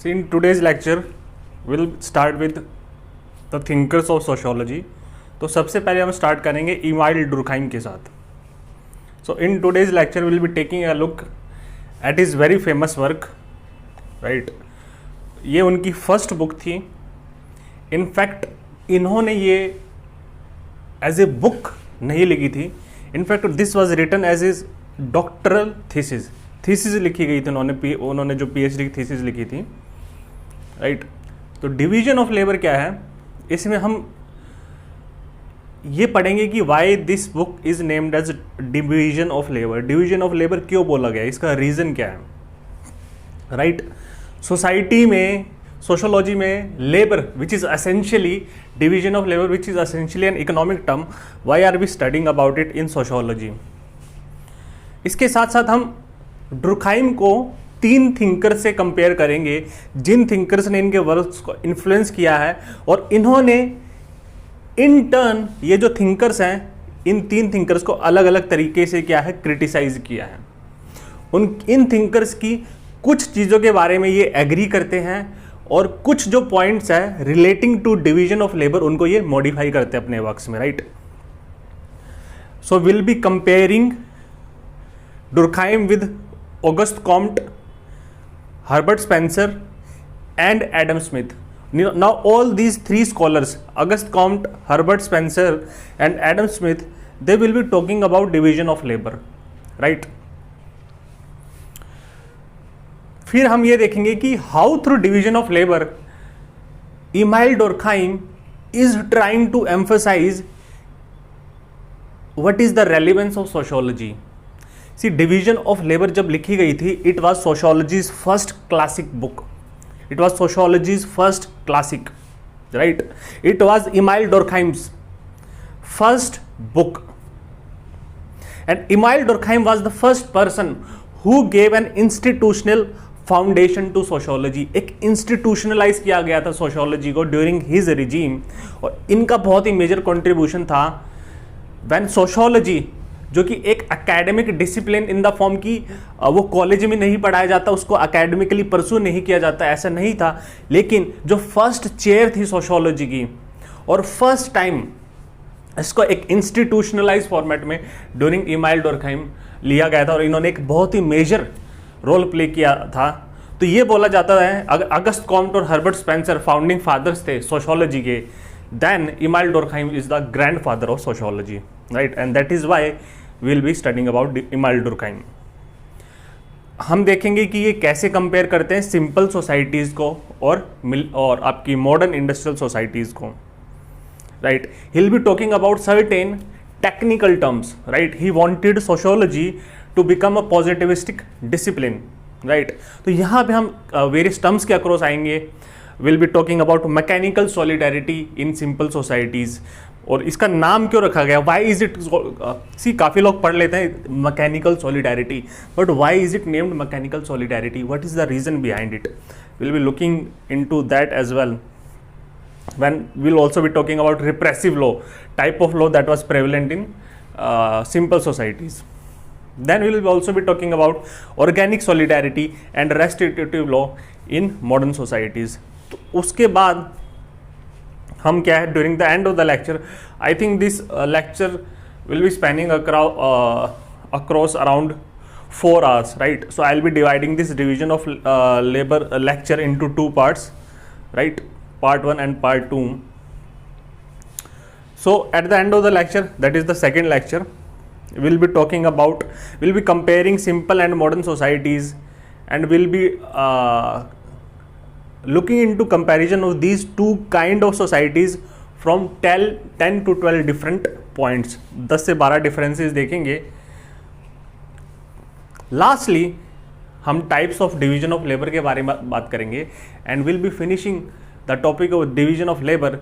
So in today's lecture, we'll start with the thinkers of sociology. तो सबसे पहले हम स्टार्ट करेंगे इमाइल डुरखाइम के साथ. So in today's lecture, we'll be taking a look at his very famous work, right? ये उनकी first book थी. इनफैक्ट इन्होंने ये एज ए बुक नहीं लिखी थी. In fact this was written as is doctoral thesis लिखी गई थी. उन्होंने जो पीएचडी की थीसिस लिखी थी, राइट. तो डिवीजन ऑफ लेबर क्या है, इसमें हम ये पढ़ेंगे कि why this book is named as division of labour. Division of labour क्यों बोला गया, इसका रीज़न क्या है, राइट. सोसाइटी में, सोशोलॉजी में labour which is essentially division of labour which is essentially an economic term, why are we studying about it in sociology. इसके साथ साथ हम डुरखाइम को 3 थिंकर से कंपेयर करेंगे जिन थिंकर्स ने इनके वर्क्स को इन्फ्लुएंस किया है, और इन्होंने इन टर्न ये जो थिंकर्स हैं इन 3 थिंकर्स को अलग अलग तरीके से क्या है, क्रिटिसाइज किया है. इन थिंकर्स की कुछ चीज़ों के बारे में ये एग्री करते हैं और कुछ जो पॉइंट्स है relating to division of labour उनको ये मॉडिफाई करते हैं अपने वर्क्स में, right. So will be comparing Durkheim with August Comte, Herbert Spencer and Adam Smith. Now all these 3 scholars, August Comte, Herbert Spencer and Adam Smith, they will be talking about division of labor, right. फिर हम ये देखेंगे कि how through division of labor Emile Durkheim is trying to emphasize what is the relevance of sociology. See, division of labor जब लिखी गई थी, it was sociology's first classic book. It was sociology's first classic, right? It was Emile Durkheim's first book. And Emile Durkheim was the first person who gave an institutional foundation to sociology. एक institutionalize किया गया था sociology को during his regime, और इनका बहुत ही major contribution था when sociology, जो कि एक academic discipline in the form की वो कॉलेज में नहीं पढ़ाया जाता, उसको एकेडमिकली परसू नहीं किया जाता, ऐसा नहीं था. लेकिन जो फर्स्ट चेयर थी सोशोलॉजी की, और फर्स्ट टाइम इसको एक इंस्टीट्यूशनलाइज फॉर्मेट में ड्यूरिंग इमाइल डुरखाइम लिया गया था, और इन्होंने एक बहुत ही मेजर रोल प्ले किया था. तो ये बोला जाता है अगर अगस्त कॉम्ट और हर्बर्ट स्पेंसर फाउंडिंग फादर्स थे सोशोलॉजी के, then Emile Durkheim is the grandfather of sociology, right. And that is why we will be studying about Emile Durkheim. हम देखेंगे कि ये कैसे कंपेयर करते हैं सिंपल सोसाइटीज़ को और आपकी मॉडर्न इंडस्ट्रियल सोसाइटीज़ को, right. He will be talking about certain technical terms, right. He wanted sociology to become a positivistic discipline, right. तो यहाँ पे हम वेरियस टर्म्स के अक्रॉस आएंगे. Will be talking about mechanical solidarity in simple societies, और इसका नाम क्यों रखा गया, वाई इज इट. सी, काफ़ी लोग पढ़ लेते हैं mechanical solidarity, but why is it named mechanical solidarity, what is the reason behind it. Will be looking into that as well. when we'll also be talking about repressive law, type of law that was prevalent in simple societies. Then we will also be talking about organic solidarity and restitutive law in modern societies. तो उसके बाद हम क्या है, during the end of the lecture, I think this lecture will be spanning across around 4 hours, right. So I'll be dividing this division of labor lecture into 2 parts, right. Part 1 and part 2. So at the end of the lecture, that is the second lecture, we'll be talking about, we'll be comparing simple and modern societies, and we'll be looking into comparison of these 2 kind of societies from 10 to 12 different points. 10 से 12 differences देखेंगे. Lastly, हम types of division of labor के बारे में बात करेंगे, and we'll be finishing the topic of division of labor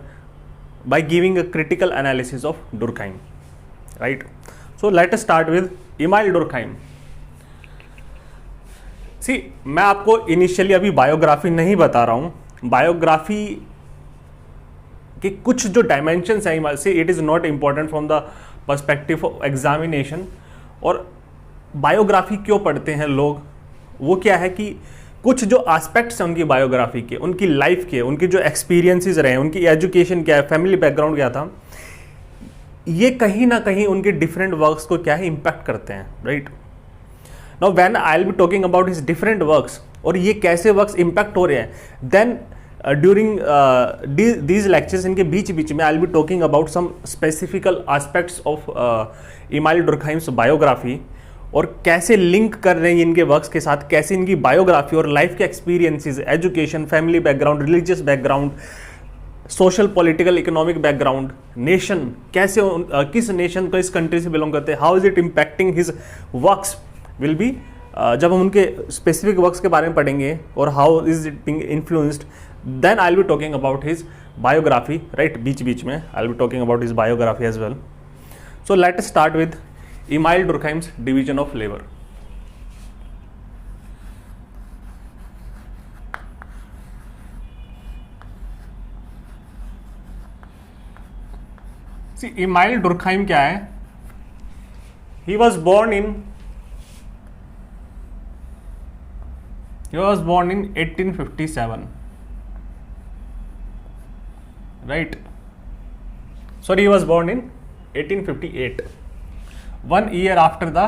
by giving a critical analysis of Durkheim, right. So let us start with Emile Durkheim. See, मैं आपको initially अभी biography नहीं बता रहा हूँ. बायोग्राफी के कुछ जो डायमेंशंस हैं, से it is not important from the perspective of examination. और बायोग्राफी क्यों पढ़ते हैं लोग, वो क्या है कि कुछ जो एस्पेक्ट्स हैं उनकी बायोग्राफी के, उनकी लाइफ के, उनकी जो एक्सपीरियंसेस रहे, उनकी एजुकेशन क्या है, फैमिली बैकग्राउंड क्या था, ये कहीं ना कहीं उनके डिफरेंट वर्क्स को क्या है इम्पैक्ट करते हैं, right. Now when I will be talking about his different works और ये कैसे वर्क्स इम्पैक्ट हो रहे हैं, देन ड्यूरिंग दीज लेक्चर्स, इनके बीच बीच में I will be talking about some specifical aspects of Emile डुरकheim's बायोग्राफी और कैसे लिंक कर रहे हैं इनके वर्क्स के साथ, कैसे इनकी बायोग्राफी और लाइफ के experiences, education, family background, religious background, social political economic background, nation कैसे किस नेशन को, इस कंट्री से बिलोंग करते हैं, how is it impacting his works will be, जब हम उनके स्पेसिफिक वर्क्स के बारे में पढ़ेंगे और how is it being influenced, then I will be talking about his biography, right. बीच बीच में I will be talking about his biography as well. So let us start with Emile Durkheim's division of labor. See, Emile Durkheim क्या है? He was born in 1857, right? Sorry, he was born in 1858. 1 year after the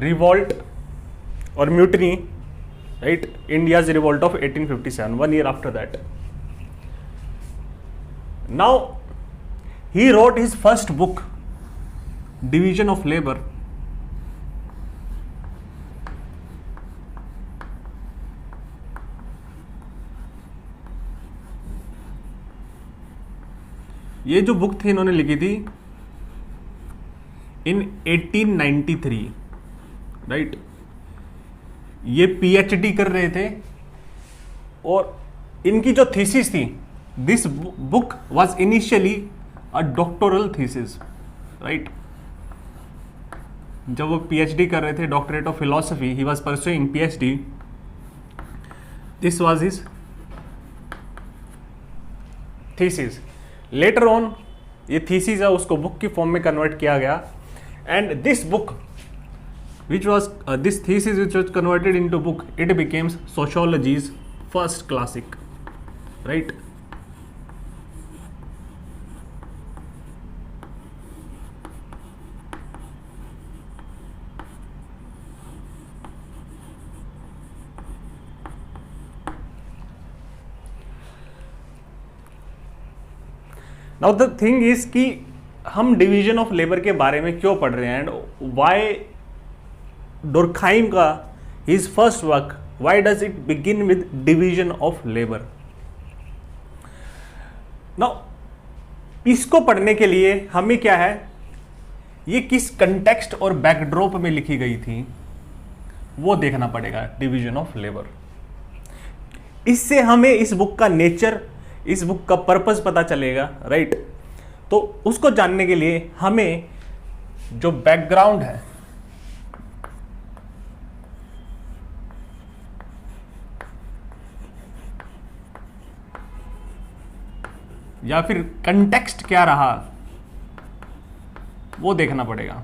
revolt or mutiny, right? India's revolt of 1857, 1 year after that. Now, he wrote his first book, Division of Labor. ये जो book थी इन्होंने लिखी थी इन 1893, right. ये PhD कर रहे थे और इनकी जो थीसिस थी, this book was initially a doctoral thesis, right. जब वो पीएचडी कर रहे थे, doctorate of philosophy, he was pursuing PhD, this was his thesis. Later on ये थीसिस है उसको बुक की फॉर्म में कन्वर्ट किया गया, and this book which was this thesis which was converted into book, it becomes sociology's first classic, right. Now the thing is कि हम division of labour के बारे में क्यों पढ़ रहे हैं, एंड वाई डुरकheim का his first work, why does it begin with division of labour. Now इसको पढ़ने के लिए हमें क्या है, ये किस कंटेक्स्ट और बैकड्रॉप में लिखी गई थी वो देखना पड़ेगा, डिवीजन ऑफ लेबर। इससे हमें इस बुक का नेचर, इस बुक का पर्पस पता चलेगा, राइट। तो उसको जानने के लिए हमें जो बैकग्राउंड है, या फिर कंटेक्स्ट क्या रहा, वो देखना पड़ेगा।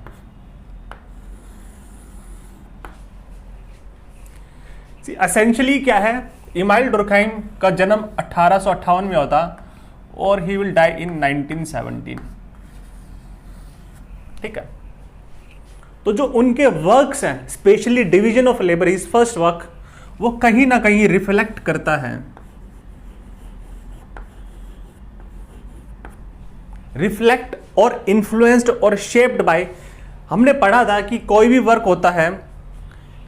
एसेंशियली क्या है, इमाइल डुरकheim का जन्म 1858 में होता और ही विल डाई इन 1917, ठीक है। तो जो उनके वर्क्स हैं, specially division of labour, his first work, वो कहीं ना कहीं रिफ्लेक्ट करता है, रिफ्लेक्ट और इन्फ्लुएंस्ड और शेप्ड बाय, हमने पढ़ा था कि कोई भी वर्क होता है,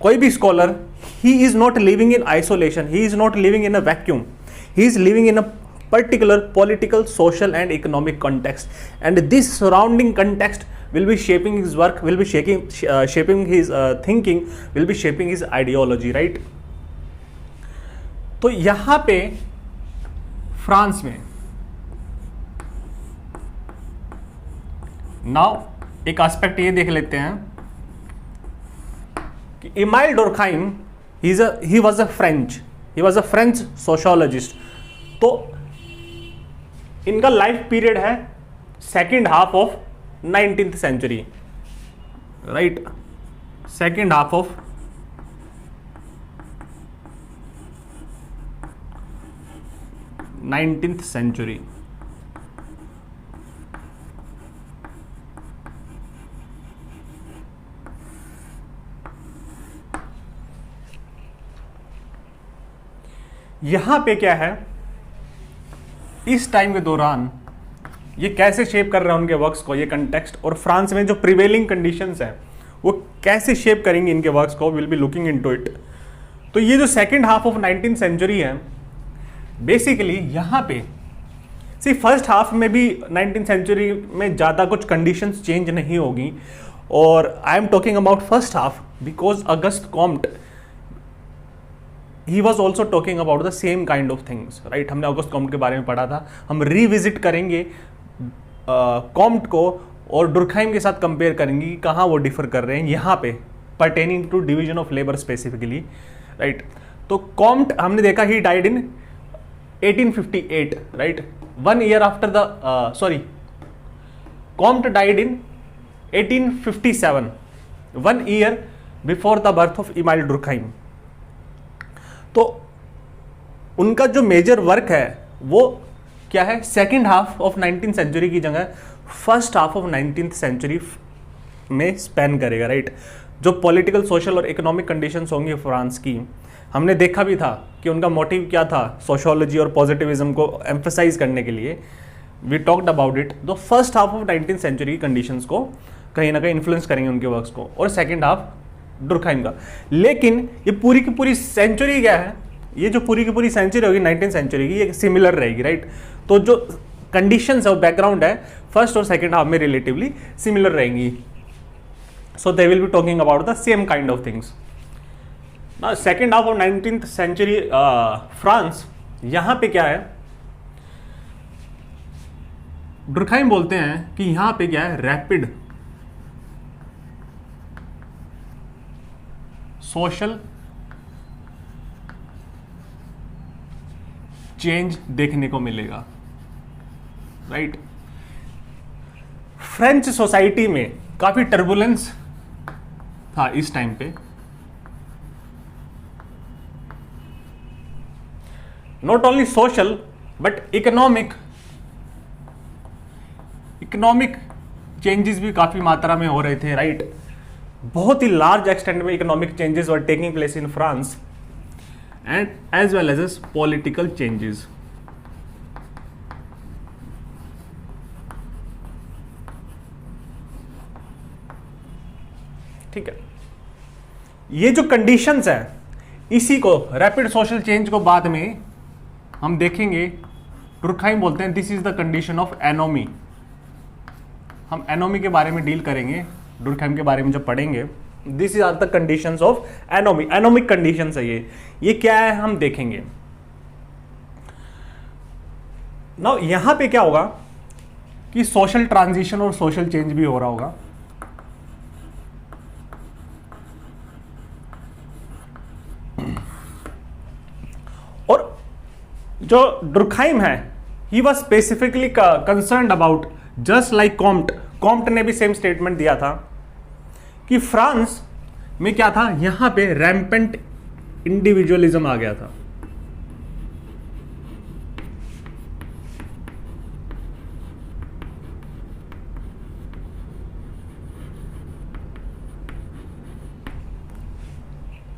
कोई भी scholar, he is not living in isolation, he is not living in a vacuum, he is living in a particular political, social and economic context, and this surrounding context will be shaping his work, will be shaping his thinking, will be shaping his ideology, right। तो यहां पे France में now एक aspect ये देख लेते हैं कि इमाइल डुरकheim he was a French sociologist। तो इनका लाइफ पीरियड है second half of 19th century, right, second half of 19th century. यहां पे क्या है, इस टाइम के दौरान ये कैसे शेप कर रहे हैं उनके वर्क्स को, ये कंटेक्स्ट, और फ्रांस में जो प्रिवेलिंग कंडीशंस है वो कैसे शेप करेंगे इनके वर्क्स को, will be looking into it. तो ये जो second half of 19th century है, बेसिकली यहाँ पे सी फर्स्ट हाफ में भी 19th सेंचुरी में ज़्यादा कुछ कंडीशंस चेंज नहीं होगी, और आई am talking about first half because Auguste Comte he was also talking about the same kind of things, right. हमने अगस्त कॉम्ट के बारे में पढ़ा था, हम रिविजिट करेंगे कॉम्ट को और डुरखाइम के साथ कंपेयर करेंगे कि कहाँ वो डिफर कर रहे हैं यहाँ पे, pertaining to division of labour specifically, right. तो कॉम्ट हमने देखा he died in 1858, right, 1 year after the Comte died in 1857, 1 year before the birth of Emile Durkheim. तो उनका जो मेजर वर्क है वो क्या है, second half of 19th century की जगह first half of 19th century में स्पेन करेगा, राइट। जो पॉलिटिकल, सोशल और इकोनॉमिक कंडीशंस होंगी फ्रांस की, हमने देखा भी था कि उनका मोटिव क्या था, सोशियोलॉजी और पॉजिटिविज्म को एम्फसाइज करने के लिए, वी टॉक्ड अबाउट इट। तो first half of 19th century की कंडीशंस को कहीं ना कहीं इन्फ्लुएंस करेंगे उनके वर्क्स को, और सेकेंड हाफ डुरखाइम का। लेकिन ये पूरी की पूरी सेंचुरी क्या है, ये जो पूरी की पूरी सेंचुरी होगी 19th सेंचुरी की, ये सिमिलर रहेगी, राइट। तो जो कंडीशंस है, बैकग्राउंड है, फर्स्ट और सेकेंड हाफ में रिलेटिवली सिमिलर रहेंगी, so they will be talking about the same kind of things. ना second half of 19th century France, यहां पे क्या है, डुरखाइम बोलते हैं कि यहां पे क्या है, रैपिड सोशल चेंज देखने को मिलेगा, राइट। फ्रेंच सोसाइटी में काफी टर्बुलेंस था इस टाइम पे, not only social but economic changes भी काफी मात्रा में हो रहे थे, राइट। बहुत ही लार्ज एक्सटेंट में economic changes were taking place in France, and as well as political changes. ठीक है, ये जो कंडीशंस है, इसी को रैपिड सोशल चेंज को बाद में हम देखेंगे। डुरखाइम बोलते हैं this is the condition of anomie. हम एनोमी के बारे में डील करेंगे, डुरखाइम के बारे में जब पढ़ेंगे। This is are the conditions of anomie, anomic conditions है ये क्या है हम देखेंगे। नाउ यहां पे क्या होगा कि सोशल ट्रांजिशन और सोशल चेंज भी हो रहा होगा। और जो डुरखाइम है, he was specifically concerned about, just like Comte ने भी सेम स्टेटमेंट दिया था कि फ्रांस में क्या था, यहां पे रैम्पेंट इंडिविजुअलिज्म आ गया था।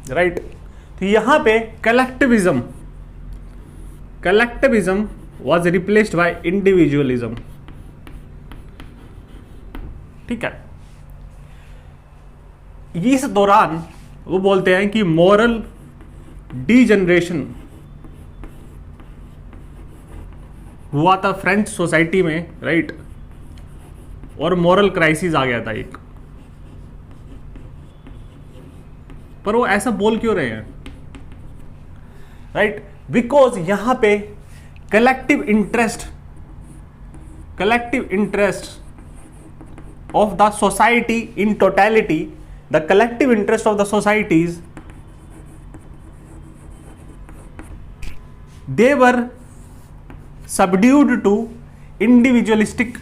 राइट, तो यहां पे collectivism was replaced by individualism. ठीक है, इस दौरान वो बोलते हैं कि मॉरल डीजनरेशन हुआ था फ्रेंच सोसाइटी में, राइट, और मॉरल क्राइसिस आ गया था एक। पर वो ऐसा बोल क्यों रहे हैं, राइट, बिकॉज यहां पे collective interest of the society in totality, the collective interest of the societies, they were subdued to individualistic,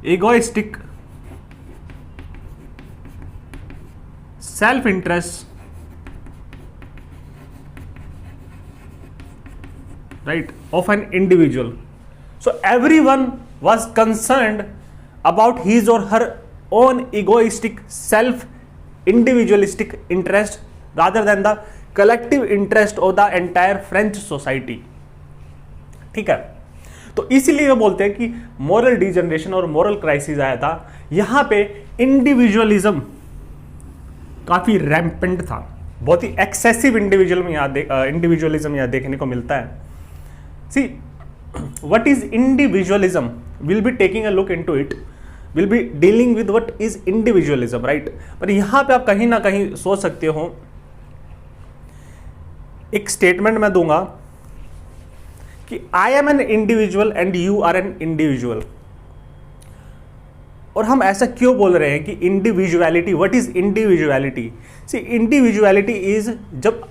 egoistic, self-interest right, of an individual. So everyone was concerned about his or her own egoistic, self individualistic interest rather than the collective interest of the entire French society. ठीक है, तो इसीलिए वो बोलते हैं कि moral degeneration और moral crisis आया था। यहां पे इंडिविजुअलिज्म काफी रैम्पेंट था, बहुत ही एक्सेसिव इंडिविजुअलिज्म यहां देखने को मिलता है। See what is individualism, will be taking a look into it, will be dealing with what is individualism, right. पर यहां पे आप कहीं ना कहीं सोच सकते हो, एक स्टेटमेंट मैं दूंगा कि I am an individual and you are an individual. और हम ऐसा क्यों बोल रहे हैं कि individuality, what is individuality? See individuality is जब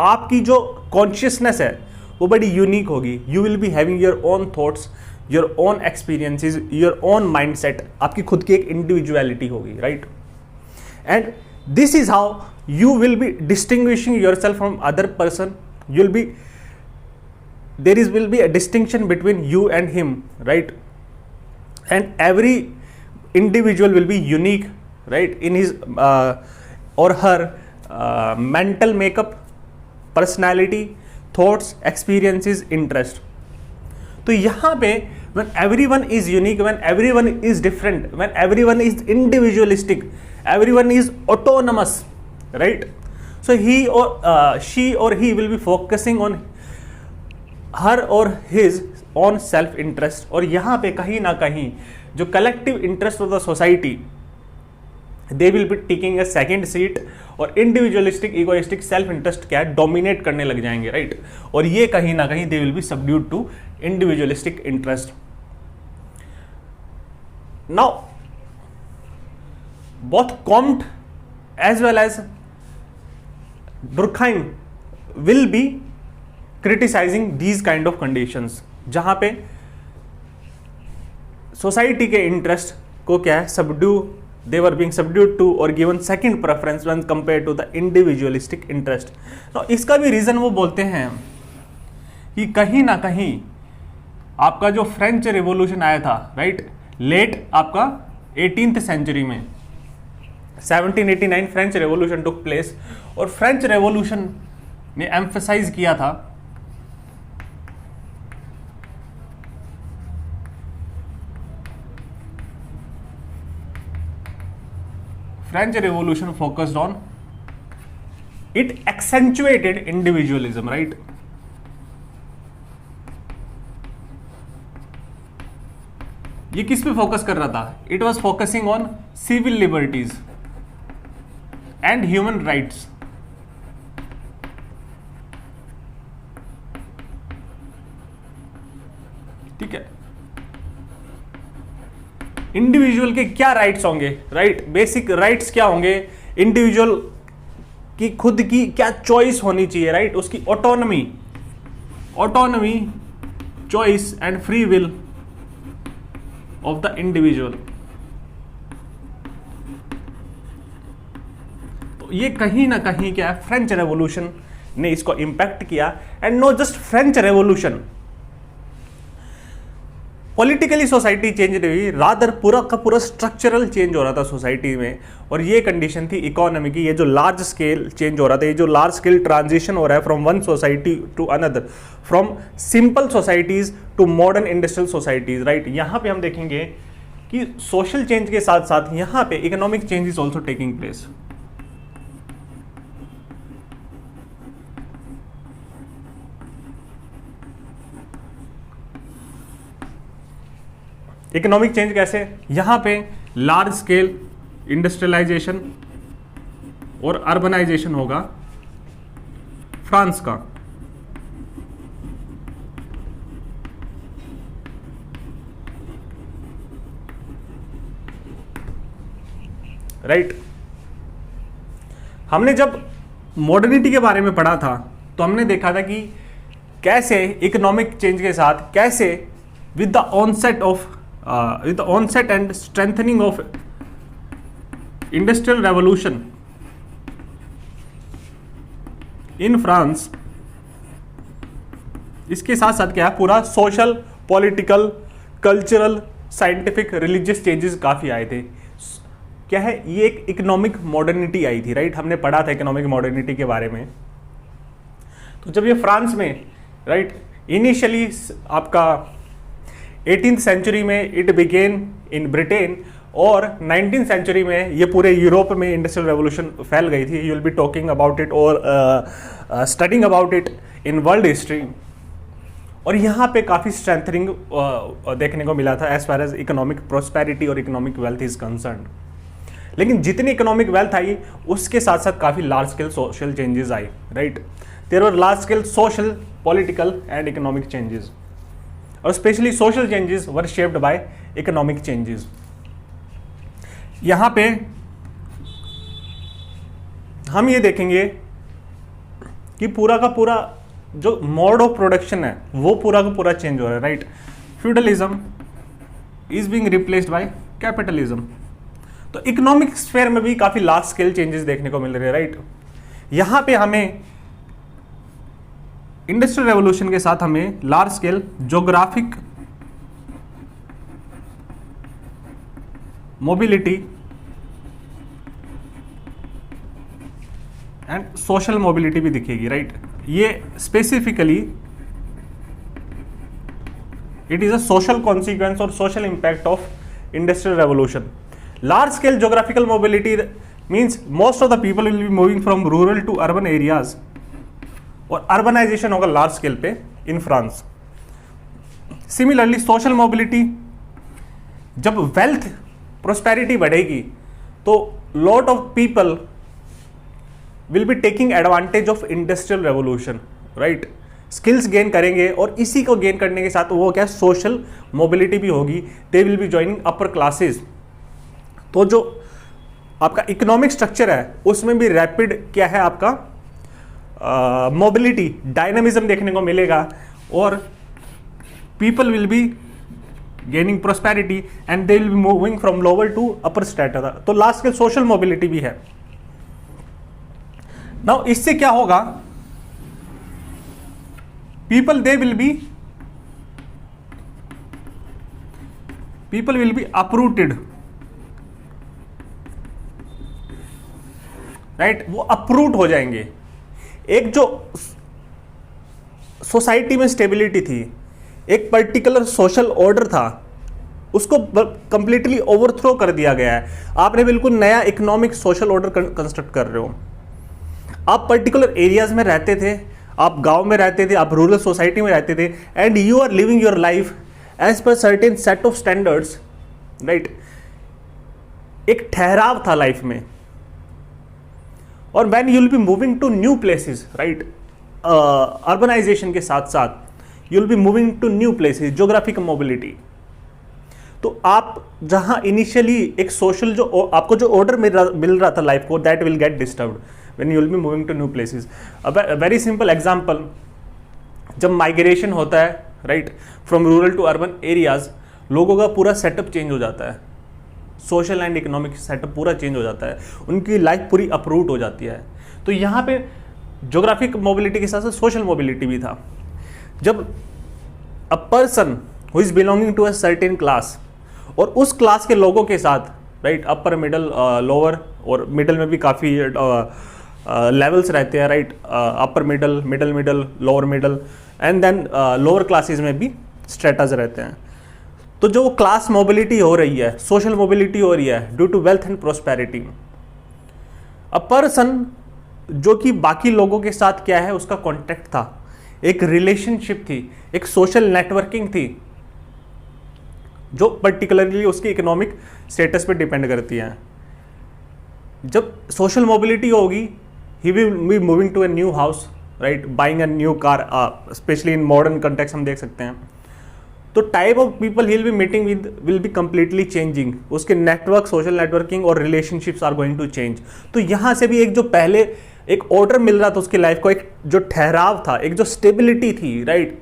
आपकी जो कॉन्शियसनेस है वो बड़ी यूनिक होगी, you will be having your own thoughts, your own experiences, your own mindset, आपकी खुद की एक इंडिविजुअलिटी होगी, right. And this is how you will be distinguishing yourself from other person, you will B, there will be a distinction between you and him, right? And every individual will be unique, right, in his or her mental makeup, personality, thoughts, experiences, interest. तो यहाँ पे when everyone is unique, when everyone is different, when everyone is individualistic, everyone is autonomous, right? So he or she or he will be focusing on हर और his on self interest. और यहाँ पे कहीं ना कहीं जो collective interest of the society, they will be taking a second seat, और individualistic egoistic self interest क्या है, डोमिनेट करने लग जाएंगे, राइट। और ये कहीं ना कहीं they will be subdued to individualistic interest. Now both Comte as well as Durkheim will be criticising these kind of conditions, जहां पे सोसाइटी के इंटरेस्ट को क्या है, subdue, they were being subdued to और given second preference when compare to the individualistic interest. तो इसका भी रीजन वो बोलते हैं कि कहीं ना कहीं आपका जो फ्रेंच रेवोल्यूशन आया था, राइट, लेट आपका 18th सेंचुरी में 1789 फ्रेंच रेवोल्यूशन टुक प्लेस, और फ्रेंच रेवोल्यूशन ने एम्फसाइज किया था French Revolution focused on, it accentuated individualism, right? ये किस पे फोकस कर रहा था? It was focusing on civil liberties and human rights. ठीक है, इंडिविजुअल के क्या राइट्स होंगे, राइट, बेसिक राइट्स क्या होंगे, इंडिविजुअल की खुद की क्या चॉइस होनी चाहिए, राइट, उसकी autonomy, choice and free will of the individual. तो ये कहीं ना कहीं क्या है, फ्रेंच रेवोल्यूशन ने इसको इंपैक्ट किया। And know just French revolution, politically society change नहीं हुई, रादर पूरा का पूरा स्ट्रक्चरल चेंज हो रहा था सोसाइटी में। और ये कंडीशन थी इकोनॉमी की, ये जो लार्ज स्केल चेंज हो रहा था, ये जो लार्ज स्केल ट्रांजिशन हो रहा है from one society to another, from simple societies to modern industrial societies, right. यहाँ पे हम देखेंगे कि सोशल चेंज के साथ साथ यहाँ पे economic change is also taking place. Economic change कैसे, यहां पे लार्ज स्केल इंडस्ट्रियलाइजेशन और अर्बनाइजेशन होगा फ्रांस का, राइट। हमने जब मॉडर्निटी के बारे में पढ़ा था तो हमने देखा था कि कैसे इकोनॉमिक चेंज के साथ, कैसे with the onset and strengthening of industrial revolution in France, इसके साथ साथ क्या है, पूरा social, political, cultural, scientific, religious changes काफ़ी आए थे। क्या है, ये एक इकोनॉमिक मॉडर्निटी आई थी, राइट। हमने पढ़ा था इकोनॉमिक मॉडर्निटी के बारे में। तो जब ये फ्रांस में, राइट, इनिशियली आपका 18th सेंचुरी में इट बिगेन इन ब्रिटेन, और 19th सेंचुरी में ये पूरे यूरोप में इंडस्ट्रियल रेवोल्यूशन फैल गई थी। You will be talking about it और studying about it in world history. और यहाँ पे काफ़ी स्ट्रेंथनिंग देखने को मिला था as far as economic prosperity और इकोनॉमिक वेल्थ इज कंसर्न। लेकिन जितनी इकोनॉमिक वेल्थ आई, उसके साथ साथ काफ़ी लार्ज स्केल सोशल चेंजेस आई, right. There were large scale social, political and economic changes, और specially social changes were shaped by economic changes. यहाँ पे हम ये देखेंगे कि पूरा का पूरा जो मोड ऑफ प्रोडक्शन है वो पूरा का पूरा चेंज हो रहा है, right. Feudalism is being replaced by capitalism. तो इकोनॉमिक स्फेयर में भी काफी लार्ज स्केल चेंजेस देखने को मिल रहे हैं, राइट। यहां पे हमें इंडस्ट्रियल रेवोल्यूशन के साथ हमें large scale geographic mobility and social mobility भी दिखेगी, राइट। ये specifically it is a social consequence और social impact of industrial revolution. Large scale geographical mobility means most of the people will be moving from rural to urban areas, और urbanisation होगा large scale पे in France. Similarly social mobility, जब wealth prosperity बढ़ेगी तो lot of people will be taking advantage of industrial revolution, right. Skills gain करेंगे, और इसी को गेन करने के साथ वो क्या, सोशल मोबिलिटी भी होगी। दे will be joining upper classes. तो जो आपका इकोनॉमिक स्ट्रक्चर है उसमें भी रैपिड क्या है आपका मोबिलिटी, डायनामिज्म देखने को मिलेगा, और people will be gaining prosperity and they will be moving from lower to upper strata. तो लास्ट स्केल सोशल मोबिलिटी भी है। नाउ इससे क्या होगा, people will be uprooted, right. वो अपरूट हो जाएंगे। एक जो सोसाइटी में स्टेबिलिटी थी, एक पर्टिकुलर सोशल ऑर्डर था, उसको कंप्लीटली ओवरथ्रो कर दिया गया है। आपने बिल्कुल नया इकोनॉमिक सोशल ऑर्डर कंस्ट्रक्ट कर रहे हो। आप पर्टिकुलर एरियाज में रहते थे, आप गांव में रहते थे, आप रूरल सोसाइटी में रहते थे, and you are living your life as per certain set of standards, right. एक ठहराव था लाइफ में। और when you will be moving to new places, right, urbanisation के साथ साथ you will be moving to new places, geographic mobility. तो आप जहां इनिशियली एक सोशल जो आपको जो ऑर्डर मिल रहा था लाइफ को, that will get disturbed when you will be moving to new places. Very simple example, जब माइग्रेशन होता है, right, from rural to urban areas, लोगों का पूरा सेटअप चेंज हो जाता है, सोशल एंड इकोनॉमिक सेटअप पूरा चेंज हो जाता है, उनकी लाइफ पूरी अपरूट हो जाती है। तो यहाँ पे ज्योग्राफिक मोबिलिटी के साथ साथ सोशल मोबिलिटी भी था। जब a person who is belonging to a certain class, और उस क्लास के लोगों के साथ, राइट, अपर, मिडल, लोअर, और मिडल में भी काफ़ी लेवल्स रहते हैं, right, upper middle, middle, lower middle, and then lower classes में भी स्ट्रेटाज रहते हैं। तो जो क्लास मोबिलिटी हो रही है, सोशल मोबिलिटी हो रही है due to wealth and prosperity. A person जो कि बाकी लोगों के साथ क्या है, उसका कॉन्टेक्ट था, एक रिलेशनशिप थी, एक सोशल नेटवर्किंग थी, जो पर्टिकुलरली उसकी इकोनॉमिक स्टेटस पे डिपेंड करती है। जब सोशल मोबिलिटी होगी, he will be moving to a new house, right, buying a new car, specially in modern context हम देख सकते हैं। तो type of people he will be meeting with will be completely changing. उसके network, social networking और relationships are going to change. तो यहाँ से भी एक जो पहले एक ऑर्डर मिल रहा था उसकी लाइफ को, एक जो ठहराव था, एक जो स्टेबिलिटी थी, right,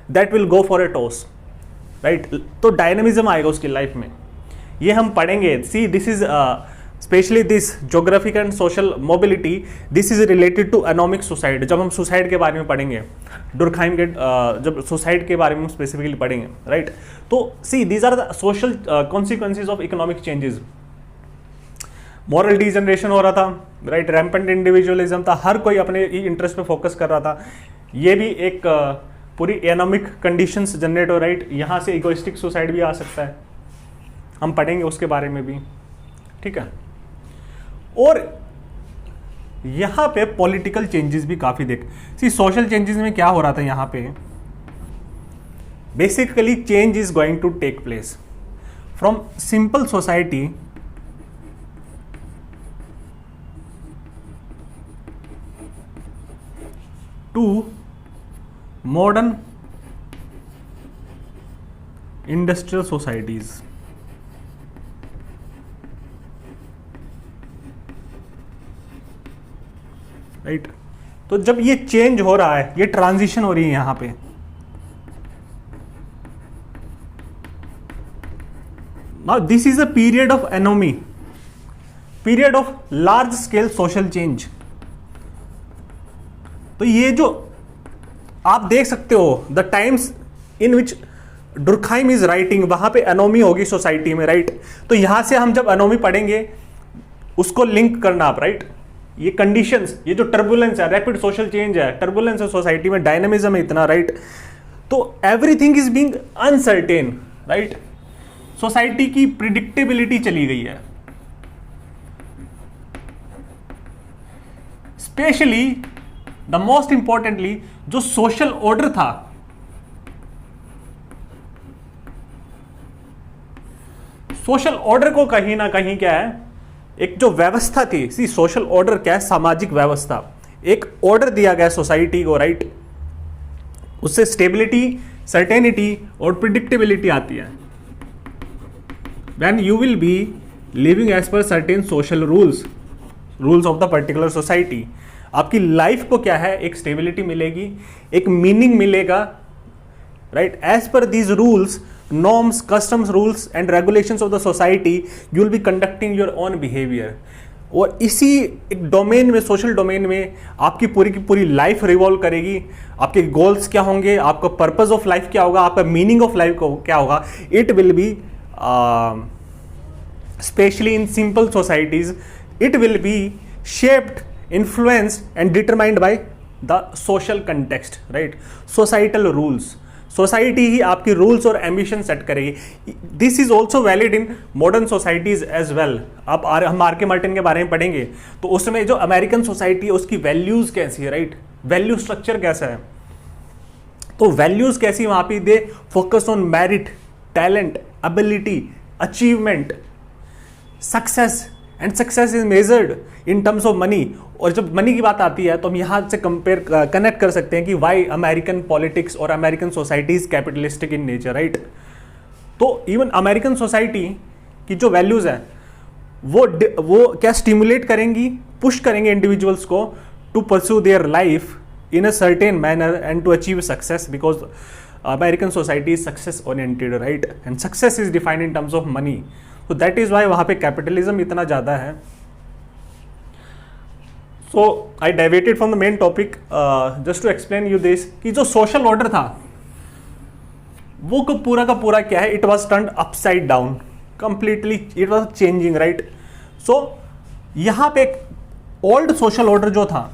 that will go for a toss, right. तो डायनेमिज्म आएगा उसकी लाइफ में, ये हम पढ़ेंगे। See, this is specially this geographic and social mobility, this is related to anomic suicide. जब हम सुसाइड के बारे में पढ़ेंगे, डुरखाइम के जब सुसाइड के बारे में स्पेसिफिकली पढ़ेंगे, राइट, तो see these are the social consequences of economic changes. Moral degeneration हो रहा था, राइट, रैम्पेंट इंडिविजुअलिज्म था, हर कोई अपने इंटरेस्ट पे फोकस कर रहा था। ये भी एक पूरी इकोनॉमिक कंडीशंस जनरेट हो, राइट, यहाँ से इगोइस्टिक सुसाइड भी आ सकता है, हम पढ़ेंगे उसके बारे में भी, ठीक है। और यहां पे पॉलिटिकल चेंजेस भी काफी सी सोशल चेंजेस में क्या हो रहा था यहां पे, basically change is going to take place from simple society to modern industrial societies. Right, तो जब ये चेंज हो रहा है, ये ट्रांजिशन हो रही है यहां पे, now this is a period of anomie, period of large scale social change. तो ये जो आप देख सकते हो, the times in which डुरखाइम is writing, वहां पे एनोमी होगी सोसाइटी में, राइट। तो यहां से हम जब एनोमी पढ़ेंगे उसको लिंक करना आप, राइट, ये कंडीशंस, ये जो टर्बुलेंस है, रैपिड सोशल चेंज है, टर्बुलेंस है सोसाइटी में, डायनामिज्म है इतना, राइट, तो everything is being uncertain, right, society की प्रिडिक्टेबिलिटी चली गई है। स्पेशली द मोस्ट इंपॉर्टेंटली जो सोशल ऑर्डर था, सोशल ऑर्डर को कहीं ना कहीं क्या है, एक जो व्यवस्था थी, सी सोशल ऑर्डर क्या है, सामाजिक व्यवस्था, एक ऑर्डर दिया गया सोसाइटी को, राइट, उससे स्टेबिलिटी, सर्टेनिटी और प्रिडिक्टेबिलिटी आती है। When you will be living as per certain social rules of the particular society, आपकी लाइफ को क्या है, एक स्टेबिलिटी मिलेगी, एक मीनिंग मिलेगा, right, as per these rules, norms, customs, rules and regulations of the society, you will be conducting your own behavior। और इसी एक डोमेन में, सोशल डोमेन में आपकी पूरी की पूरी लाइफ रिवॉल्व करेगी। आपके गोल्स क्या होंगे, आपका पर्पस ऑफ लाइफ क्या होगा, आपका मीनिंग ऑफ लाइफ क्या होगा, it will be specially in simple societies, it will be shaped, influenced and determined by the social context, right, societal rules. Society ही आपकी रूल्स और एम्बिशन सेट करेगी। This is also valid in modern societies as well. अब हम are के Martin के बारे में पढ़ेंगे तो उसमें जो अमेरिकन सोसाइटी है उसकी वैल्यूज कैसी है, राइट, वैल्यू स्ट्रक्चर कैसा है, तो वैल्यूज कैसी वहां पे, they focus on merit, talent, ability, achievement, success, and success is measured in terms of money. और जब मनी की बात आती है तो हम यहाँ से कंपेयर कनेक्ट कर सकते हैं कि वाई अमेरिकन पॉलिटिक्स और American society is capitalistic in nature, right. तो इवन अमेरिकन सोसाइटी की जो वैल्यूज है वो क्या स्टिमुलेट करेंगी, पुश करेंगे इंडिविजुअल्स को to pursue their life in a certain manner and to achieve success, because American society is success oriented, right, and success is defined in terms of money. तो that is why वहां पे capitalism इतना ज्यादा है। So I deviated from the main topic just to explain you this कि जो social order था वो पूरा का पूरा क्या है, it was turned upside down completely, it was changing, right. So यहां पे ओल्ड सोशल ऑर्डर जो था,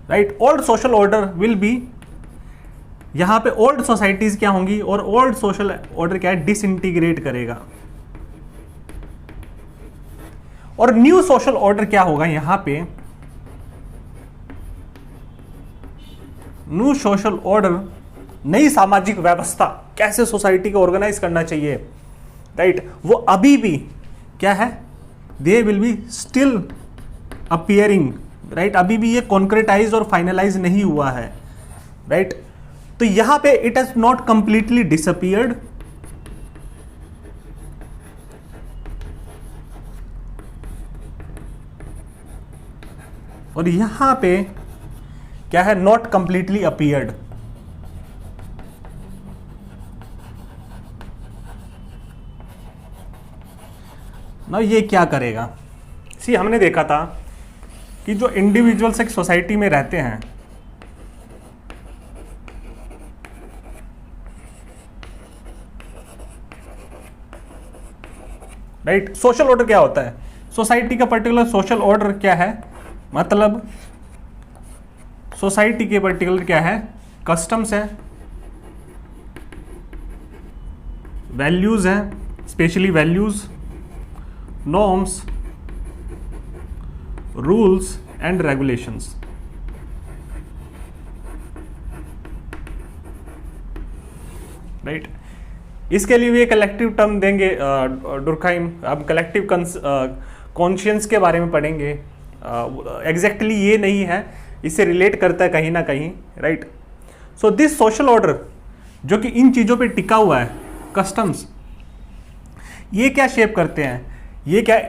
right, old social order will be, यहां पे ओल्ड सोसाइटीज क्या होंगी और ओल्ड सोशल ऑर्डर क्या है, डिसइंटीग्रेट करेगा। और न्यू सोशल ऑर्डर क्या होगा, यहां पे न्यू सोशल ऑर्डर, नई सामाजिक व्यवस्था, कैसे सोसाइटी को ऑर्गेनाइज करना चाहिए, राइट, वो अभी भी क्या है, दे will be still appearing, right, अभी भी ये कॉन्क्रेटाइज और फाइनलाइज नहीं हुआ है, राइट। तो यहां पे it has not completely disappeared, और यहां पे क्या है, नॉट कंप्लीटली अपीयर्ड। ना ये क्या करेगा, सी हमने देखा था कि जो इंडिविजुअल्स एक सोसाइटी में रहते हैं, राइट, सोशल ऑर्डर क्या होता है, सोसाइटी का पर्टिकुलर सोशल ऑर्डर क्या है, मतलब सोसाइटी के पर्टिकुलर क्या है, कस्टम्स है, वैल्यूज हैं, specially values, norms, rules and regulations, right. इसके लिए भी एक कलेक्टिव टर्म देंगे डुर्कहाइम, अब कलेक्टिव कॉन्शियंस के बारे में पढ़ेंगे, एग्जैक्टली ये नहीं है, इससे रिलेट करता है कहीं ना कहीं, right. So this social order जो कि इन चीज़ों पे टिका हुआ है, कस्टम्स, ये क्या शेप करते हैं, ये क्या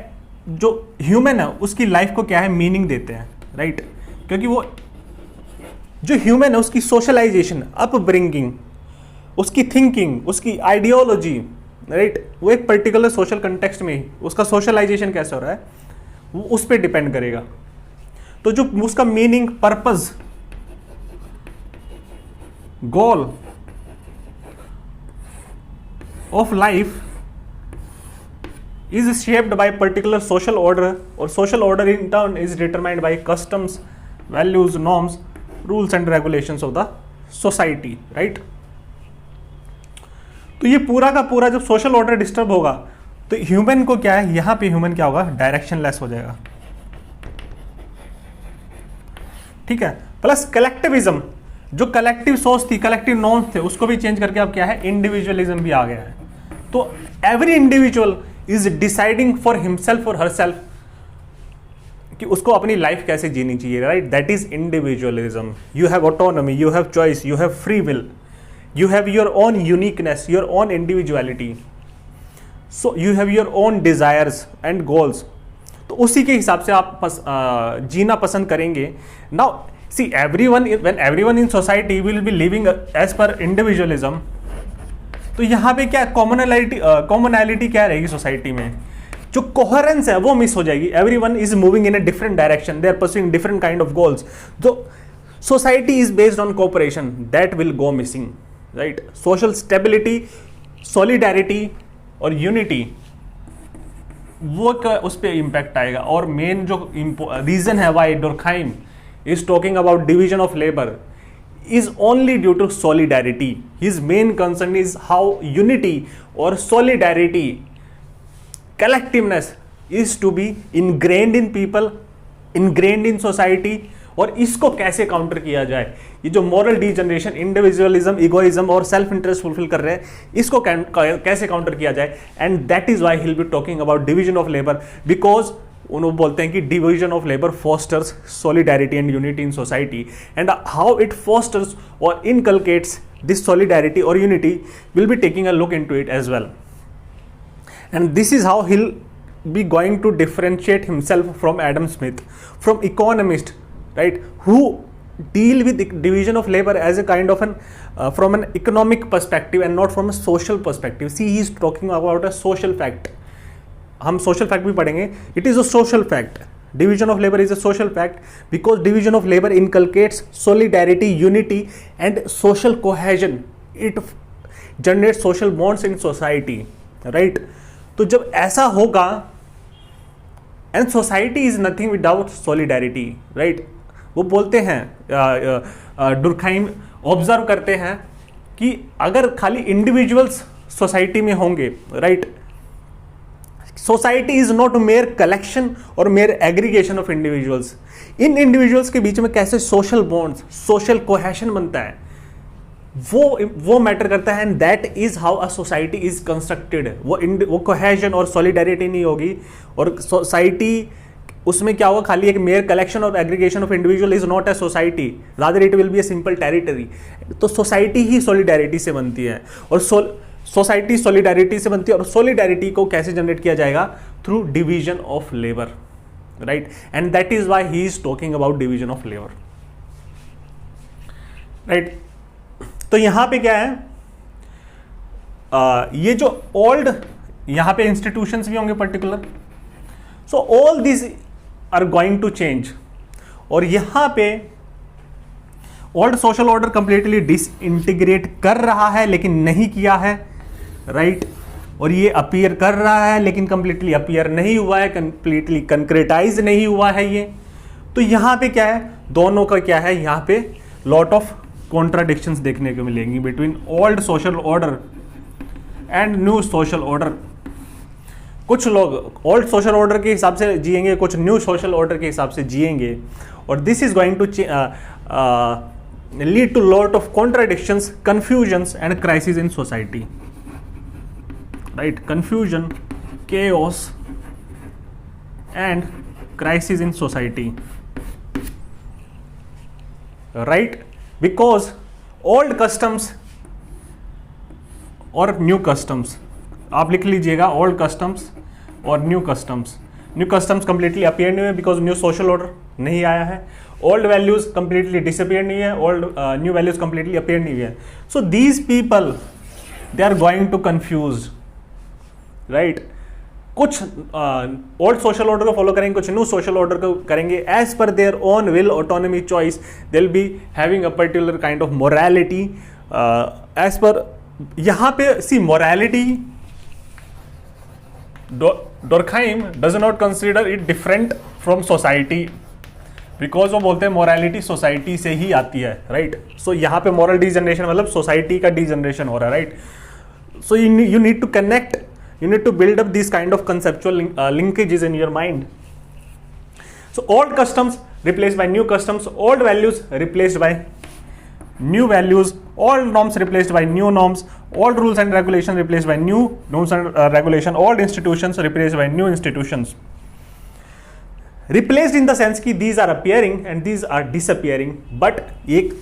जो ह्यूमन है उसकी लाइफ को क्या है मीनिंग देते हैं, राइट। क्योंकि वो जो ह्यूमन है उसकी सोशलाइजेशन, अपब्रिंगिंग, उसकी थिंकिंग, उसकी आइडियोलॉजी, राइट, वो एक पर्टिकुलर सोशल कंटेक्स्ट में ही उसका सोशलाइजेशन कैसे हो रहा है वो उस पर डिपेंड करेगा। तो जो उसका meaning, purpose, goal of life is shaped by particular social order, और social order in turn is determined by customs, values, norms, rules and regulations of the society, right. तो ये पूरा का पूरा जब सोशल ऑर्डर डिस्टर्ब होगा तो human को क्या है, यहां पे ह्यूमन क्या होगा, डायरेक्शनलेस हो जाएगा, ठीक है। प्लस कलेक्टिविज्म, जो कलेक्टिव सोच थी, कलेक्टिव नॉर्म्स थे, उसको भी चेंज करके अब क्या है, इंडिविजुअलिज्म भी आ गया है। तो every individual is deciding for himself और हरसेल्फ कि उसको अपनी लाइफ कैसे जीनी चाहिए, right, that is individualism. You have autonomy, you have choice, you have free will, you have your own uniqueness, your own individuality, so you have your own desires and goals। तो उसी के हिसाब से आप जीना पसंद करेंगे। Now see everyone, when everyone in society will be living as per individualism, तो यहाँ पे क्या कॉमनैलिटी क्या रहेगी सोसाइटी में, जो कोहेरेंस है वो मिस हो जाएगी। everyone is moving in a different direction, they are pursuing different kind of goals, तो society is based on cooperation, that will go missing, right. Social stability, solidarity और यूनिटी, वो उस पर इंपैक्ट आएगा। और मेन जो रीजन है why Durkheim is talking about division of labour is only due to solidarity. His main concern is how unity और solidarity, collectiveness is to be ingrained in people, ingrained in society, और इसको कैसे counter किया जाए। ये जो moral degeneration, individualism, egoism और self interest fulfil कर रहे हैं, इसको कैसे काउंटर किया जाए। And that is why he will be talking about division of labour, because उन्होंने बोलते हैं कि division of labour fosters solidarity and unity in society, and how it fosters और इनकलकेट्स दिस सॉलिडेरिटी और unity will be taking a look into it as well. And this is how he'll be going to differentiate himself from Adam Smith, from economists, right, who deal with division of labor as a kind of an from an economic perspective and not from a social perspective. See, he is talking about a social fact. हम social fact भी पढ़ेंगे. It is a social fact. Division of labor is a social fact because division of labor inculcates solidarity, unity and social cohesion. It generates social bonds in society, right? तो जब ऐसा होगा, and society is nothing without solidarity, right. वो बोलते हैं, डुर्कहाइम observe करते हैं कि अगर खाली इंडिविजुअल्स सोसाइटी में होंगे, right, society is not mere collection और मेयर एग्रीगेशन ऑफ इंडिविजुअल्स। इन इंडिविजुअल्स के बीच में कैसे सोशल बॉन्ड्स, सोशल कोहेशन बनता है, वो मैटर करता है। And that is how a society is constructed. वो कोहेजन और सॉलिडेरिटी नहीं होगी, और सोसाइटी उसमें क्या होगा, खाली एक मेयर कलेक्शन और aggregation of individual is not a society, rather it will be a simple territory. तो सोसाइटी ही सॉलिडेरिटी से बनती है, और सोसाइटी सॉलिडेरिटी से बनती है, और सॉलिडेरिटी को कैसे जनरेट किया जाएगा, through division of labour, right. And that is why he is talking about division of labour, right. तो यहां पे क्या है, ये जो ओल्ड, यहां पे इंस्टीट्यूशंस भी होंगे particular, so all this are going to change. और यहां पे old social order completely disintegrate कर रहा है लेकिन नहीं किया है, राइट और ये अपीयर कर रहा है लेकिन कंप्लीटली अपीयर नहीं हुआ है, कंप्लीटली कंक्रेटाइज नहीं हुआ है ये। तो यहां पे क्या है, दोनों का क्या है, यहां पे लॉट ऑफ कॉन्ट्राडिक्शंस देखने को मिलेंगी between old social order and new social order. कुछ लोग ओल्ड सोशल ऑर्डर के हिसाब से जिएंगे, कुछ न्यू सोशल ऑर्डर के हिसाब से जिएंगे, और this is going to lead to lot of contradictions, confusions and crisis in society, right. Confusion, chaos and crisis in society, right, because old customs और न्यू कस्टम्स, आप लिख लीजिएगा ओल्ड कस्टम्स और new customs. New customs completely appear नहीं हुए because new social order नहीं आया है। ओल्ड वैल्यूज कंप्लीटली डिसअपियर नहीं है, old new values completely appear नहीं है। So these people they are going to confuse, right. कुछ ओल्ड सोशल ऑर्डर को फॉलो करेंगे, कुछ न्यू सोशल ऑर्डर को करेंगे as per their own will, autonomy, choice. They will be having a particular kind of morality as per. यहां पे see morality, Durkheim does not consider it different from society, because वो बोलते हैं morality society से ही आती है, right. So यहां पे मॉरल डीजनरेशन मतलब सोसाइटी का डीजनरेशन हो रहा है, right. So you need to connect, you need to build up these kind of conceptual linkages in your mind. So old customs replaced by new customs, old values replaced by new values, old norms replaced by new norms, old rules and regulations replaced by new norms and regulation, old institutions replaced by new institutions. Replaced in the sense कि these are appearing and these are disappearing, but एक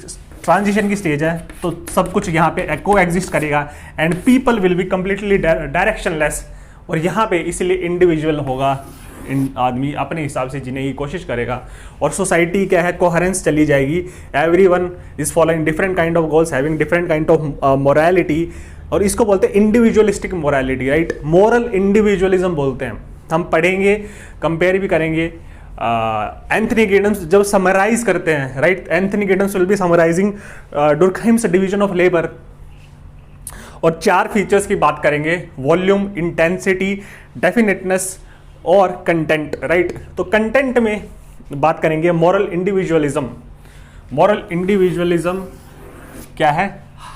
transition की stage है तो सब कुछ यहाँ पे को एग्जिस्ट करेगा and people will be completely directionless. और यहाँ पे इसलिए इंडिविजुअल होगा, इन आदमी अपने हिसाब से जीने की कोशिश करेगा और सोसाइटी क्या है, कोहेरेंस चली जाएगी। Everyone is following different kind of goals, having different kind of morality, और इसको बोलते हैं individualistic morality, right. Moral individualism बोलते हैं। हम पढ़ेंगे, कंपेयर भी करेंगे। एंथनी गिडन्स जब समराइज करते हैं, right, Anthony Giddens will be summarising Durkheim's division of labour, और 4 फीचर्स की बात करेंगे, वॉल्यूम, इंटेंसिटी, डेफिनेटनेस और कंटेंट, राइट। तो कंटेंट में बात करेंगे मॉरल इंडिविजुअलिज्म। मॉरल इंडिविजुअलिज्म क्या है,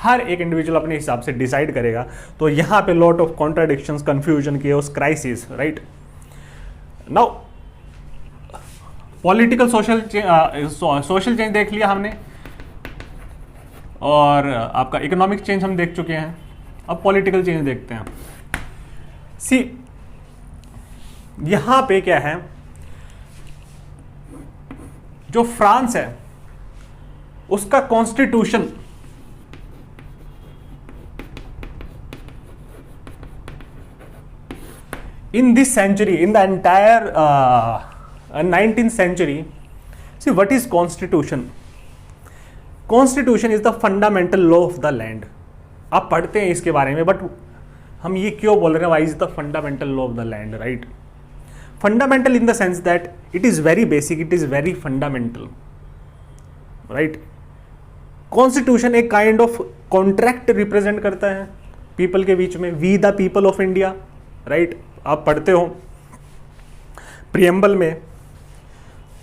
हर एक इंडिविजुअल अपने हिसाब से डिसाइड करेगा। तो यहां पे lot of contradictions, confusion, chaos, crisis, right. Now political social change देख लिया हमने, और आपका इकोनॉमिक चेंज हम देख चुके हैं। अब पॉलिटिकल चेंज देखते हैं। सी यहां पे क्या है, जो फ्रांस है उसका constitution in this century, in the entire 19th century, see what is constitution? Constitution is the fundamental law of the land. आप पढ़ते हैं इसके बारे में, बट हम ये क्यों बोल रहे हैं, why is the fundamental law of the land, right? Fundamental in the sense that it is very basic, it is very fundamental, right? Constitution एक kind of contract represent करता है people के बीच में, we the people of India, right? आप पढ़ते हो preamble में।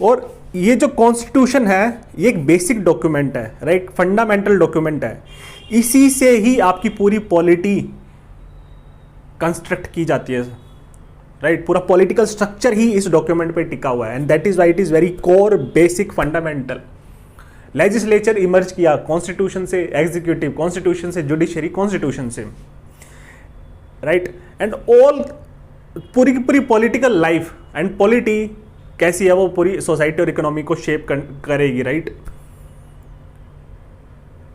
और ये जो कॉन्स्टिट्यूशन है ये एक बेसिक डॉक्यूमेंट है, राइट, फंडामेंटल डॉक्यूमेंट है। इसी से ही आपकी पूरी पॉलिटी कंस्ट्रक्ट की जाती है, राइट। पूरा पॉलिटिकल स्ट्रक्चर ही इस डॉक्यूमेंट पे टिका हुआ है, and that is why it is very core, basic, fundamental. Legislature emerge किया कॉन्स्टिट्यूशन से, एग्जीक्यूटिव कॉन्स्टिट्यूशन से, जुडिशरी कॉन्स्टिट्यूशन से, राइट। एंड ऑल पूरी की पूरी पॉलिटिकल लाइफ एंड पॉलिटी कैसी है वो पूरी सोसाइटी और इकोनॉमी को शेप करेगी, राइट।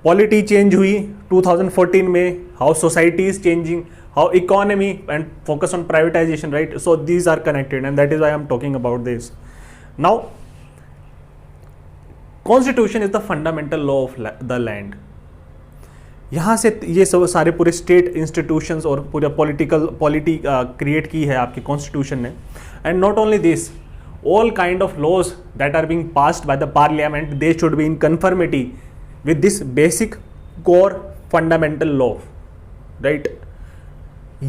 पॉलिटी चेंज हुई 2014 में, how society is changing, how economy and focus on privatisation, right. So these are connected and that is why I am talking about this now. Constitution is the fundamental law of the land. यहाँ से ये सब सारे पूरे state institutions और पूरा polity create की है आपके कॉन्स्टिट्यूशन ने. And not only this, all kind of laws that are being passed by the parliament, they should be in conformity with this basic core fundamental law, right?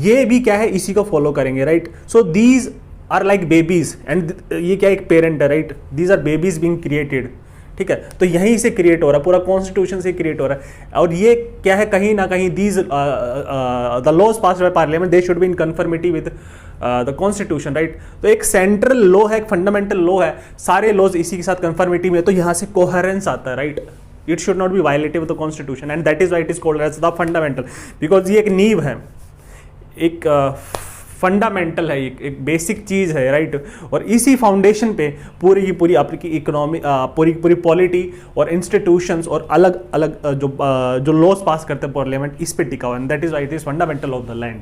ये भी क्या है, इसी को फॉलो करेंगे, right? So these are like babies, and ये क्या एक पेरेंट है, right? These are babies being created, ठीक है? तो यहीं से क्रिएट हो रहा है, पूरा कॉन्स्टिट्यूशन से क्रिएट हो रहा है. और ये क्या है, कहीं ना कहीं these the laws passed by parliament, they should be in conformity with the constitution, right? तो एक सेंट्रल लॉ है, एक फंडामेंटल लॉ है, सारे लॉज इसी के साथ कन्फर्मिटी में, तो यहाँ से कोहेरेंस आता है, right? It should not be violative of the constitution, and that is why it is called as the fundamental, because ये एक नींव है, एक फंडामेंटल है, एक बेसिक चीज़ है, राइट? और इसी फाउंडेशन पे पूरी की पूरी आपकी इकोनॉमी, पूरी पॉलिटी और इंस्टीट्यूशंस और अलग अलग जो लॉज पास करते हैं पार्लियामेंट, इस पे टिका हुआ है, that is why it is fundamental of the land.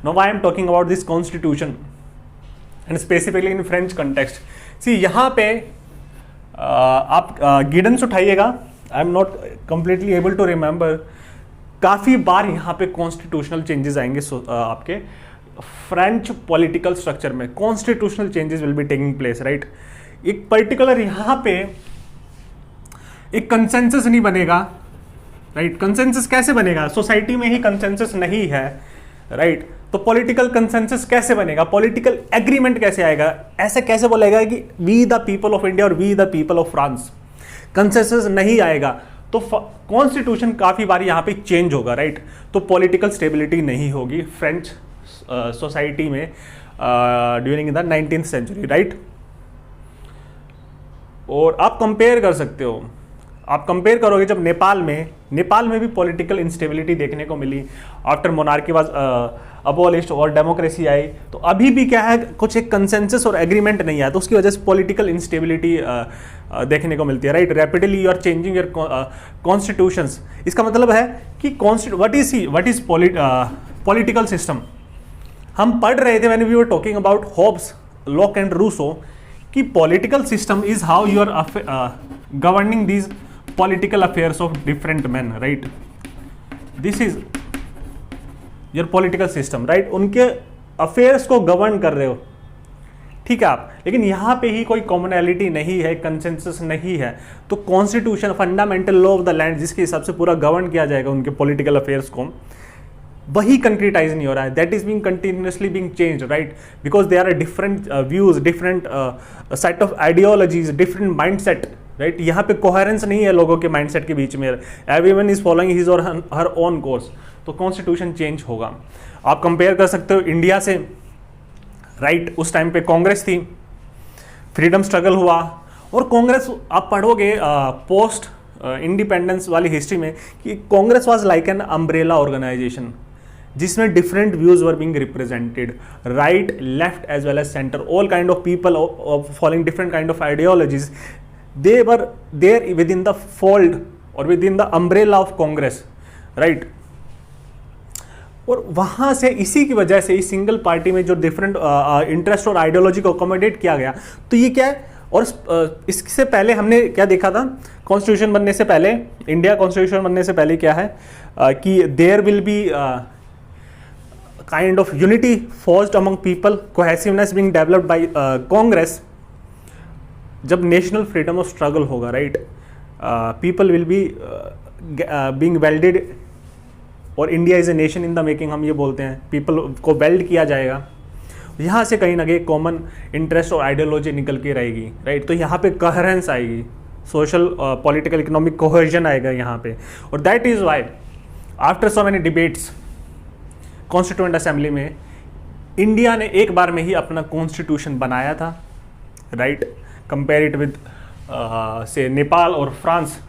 Now I am talking about this constitution and specifically in French context. See यहाँ पे आप गिडन्स उठाइएगा, I am not completely able to remember. काफ़ी बार यहाँ पे कॉन्स्टिट्यूशनल चेंजेस आएंगे आपके फ्रेंच पॉलिटिकल स्ट्रक्चर में. Constitutional changes will be taking place, right? एक पर्टिकुलर यहाँ पे एक कंसेंसस नहीं बनेगा, राइट? कंसेंसस कैसे बनेगा? सोसाइटी में ही कंसेंसस नहीं है, राइट? तो पॉलिटिकल कंसेंसस कैसे बनेगा? पॉलिटिकल एग्रीमेंट कैसे आएगा? ऐसे कैसे बोलेगा कि we the people of India और we the people of France? Consensus नहीं आएगा तो कॉन्स्टिट्यूशन काफ़ी बार यहाँ पे चेंज होगा, राइट? तो पॉलिटिकल स्टेबिलिटी नहीं होगी फ्रेंच सोसाइटी में during the 19th century, right? और आप कंपेयर कर सकते हो, आप कंपेयर करोगे जब नेपाल में भी पॉलिटिकल इंस्टेबिलिटी देखने को मिली आफ्टर मोनार्की वाज अबॉलिश्ड और डेमोक्रेसी आई, तो अभी भी क्या है, कुछ एक कंसेंसस और एग्रीमेंट नहीं आया, तो उसकी वजह से पॉलिटिकल इंस्टेबिलिटी देखने को मिलती है, right? Rapidly you are changing your constitutions. इसका मतलब है कि व्हाट इज पॉलिटिकल सिस्टम. हम पढ़ रहे थे when we were talking about Hobbes, Locke and Rousseau, कि political system is how you are governing these political affairs of different man, right? This is your political system, right? उनके affairs को govern कर रहे हो, ठीक है आप, लेकिन यहाँ पे ही कोई कॉमनैलिटी नहीं है, कंसेंसस नहीं है, तो constitution fundamental law of the land जिसके हिसाब से पूरा गवर्न किया जाएगा उनके पॉलिटिकल अफेयर्स को, वही कंक्रीटाइज नहीं हो रहा है. That is being continuously being changed, right? Because they are different views, different set of ideologies, different mindset, right? यहाँ पे कोहेरेंस नहीं है लोगों के माइंडसेट के बीच में, एवरीवन इज फॉलोइंग हिज और हर ओन कोर्स, तो कॉन्स्टिट्यूशन चेंज होगा. आप कंपेयर कर सकते हो इंडिया से, राइट? उस टाइम पे कांग्रेस थी, फ्रीडम स्ट्रगल हुआ, और कांग्रेस आप पढ़ोगे पोस्ट इंडिपेंडेंस वाली हिस्ट्री में कि Congress was like an umbrella organisation जिसमें different views were being represented, right, left as well as centre, all kind of people following different kind of ideologies, they were there within the fold और within the umbrella of Congress, right? और वहाँ से इसी की वजह से इस single party में जो डिफरेंट इंटरेस्ट और आइडियोलॉजी को अकोमोडेट किया गया, तो ये क्या है. और इससे पहले हमने क्या देखा था, कॉन्स्टिट्यूशन बनने से पहले, इंडिया कॉन्स्टिट्यूशन बनने से पहले क्या है कि there will be kind of unity forced among people, cohesiveness being developed by Congress. जब नेशनल फ्रीडम ऑफ स्ट्रगल होगा, right, people will be being welded, और India is a nation in the making हम ये बोलते हैं, पीपल को weld किया जाएगा. यहाँ से कहीं ना कहीं कॉमन इंटरेस्ट और आइडियोलॉजी निकल के रहेगी, राइट? तो यहाँ पे कोहेरेंस आएगी, सोशल पॉलिटिकल इकोनॉमिक कोहेजन आएगा यहाँ पे. और that is why after so many debates constituent assembly में इंडिया ने एक बार में ही अपना कॉन्स्टिट्यूशन बनाया था, राइट? कंपेयर इट विद से नेपाल और फ्रांस,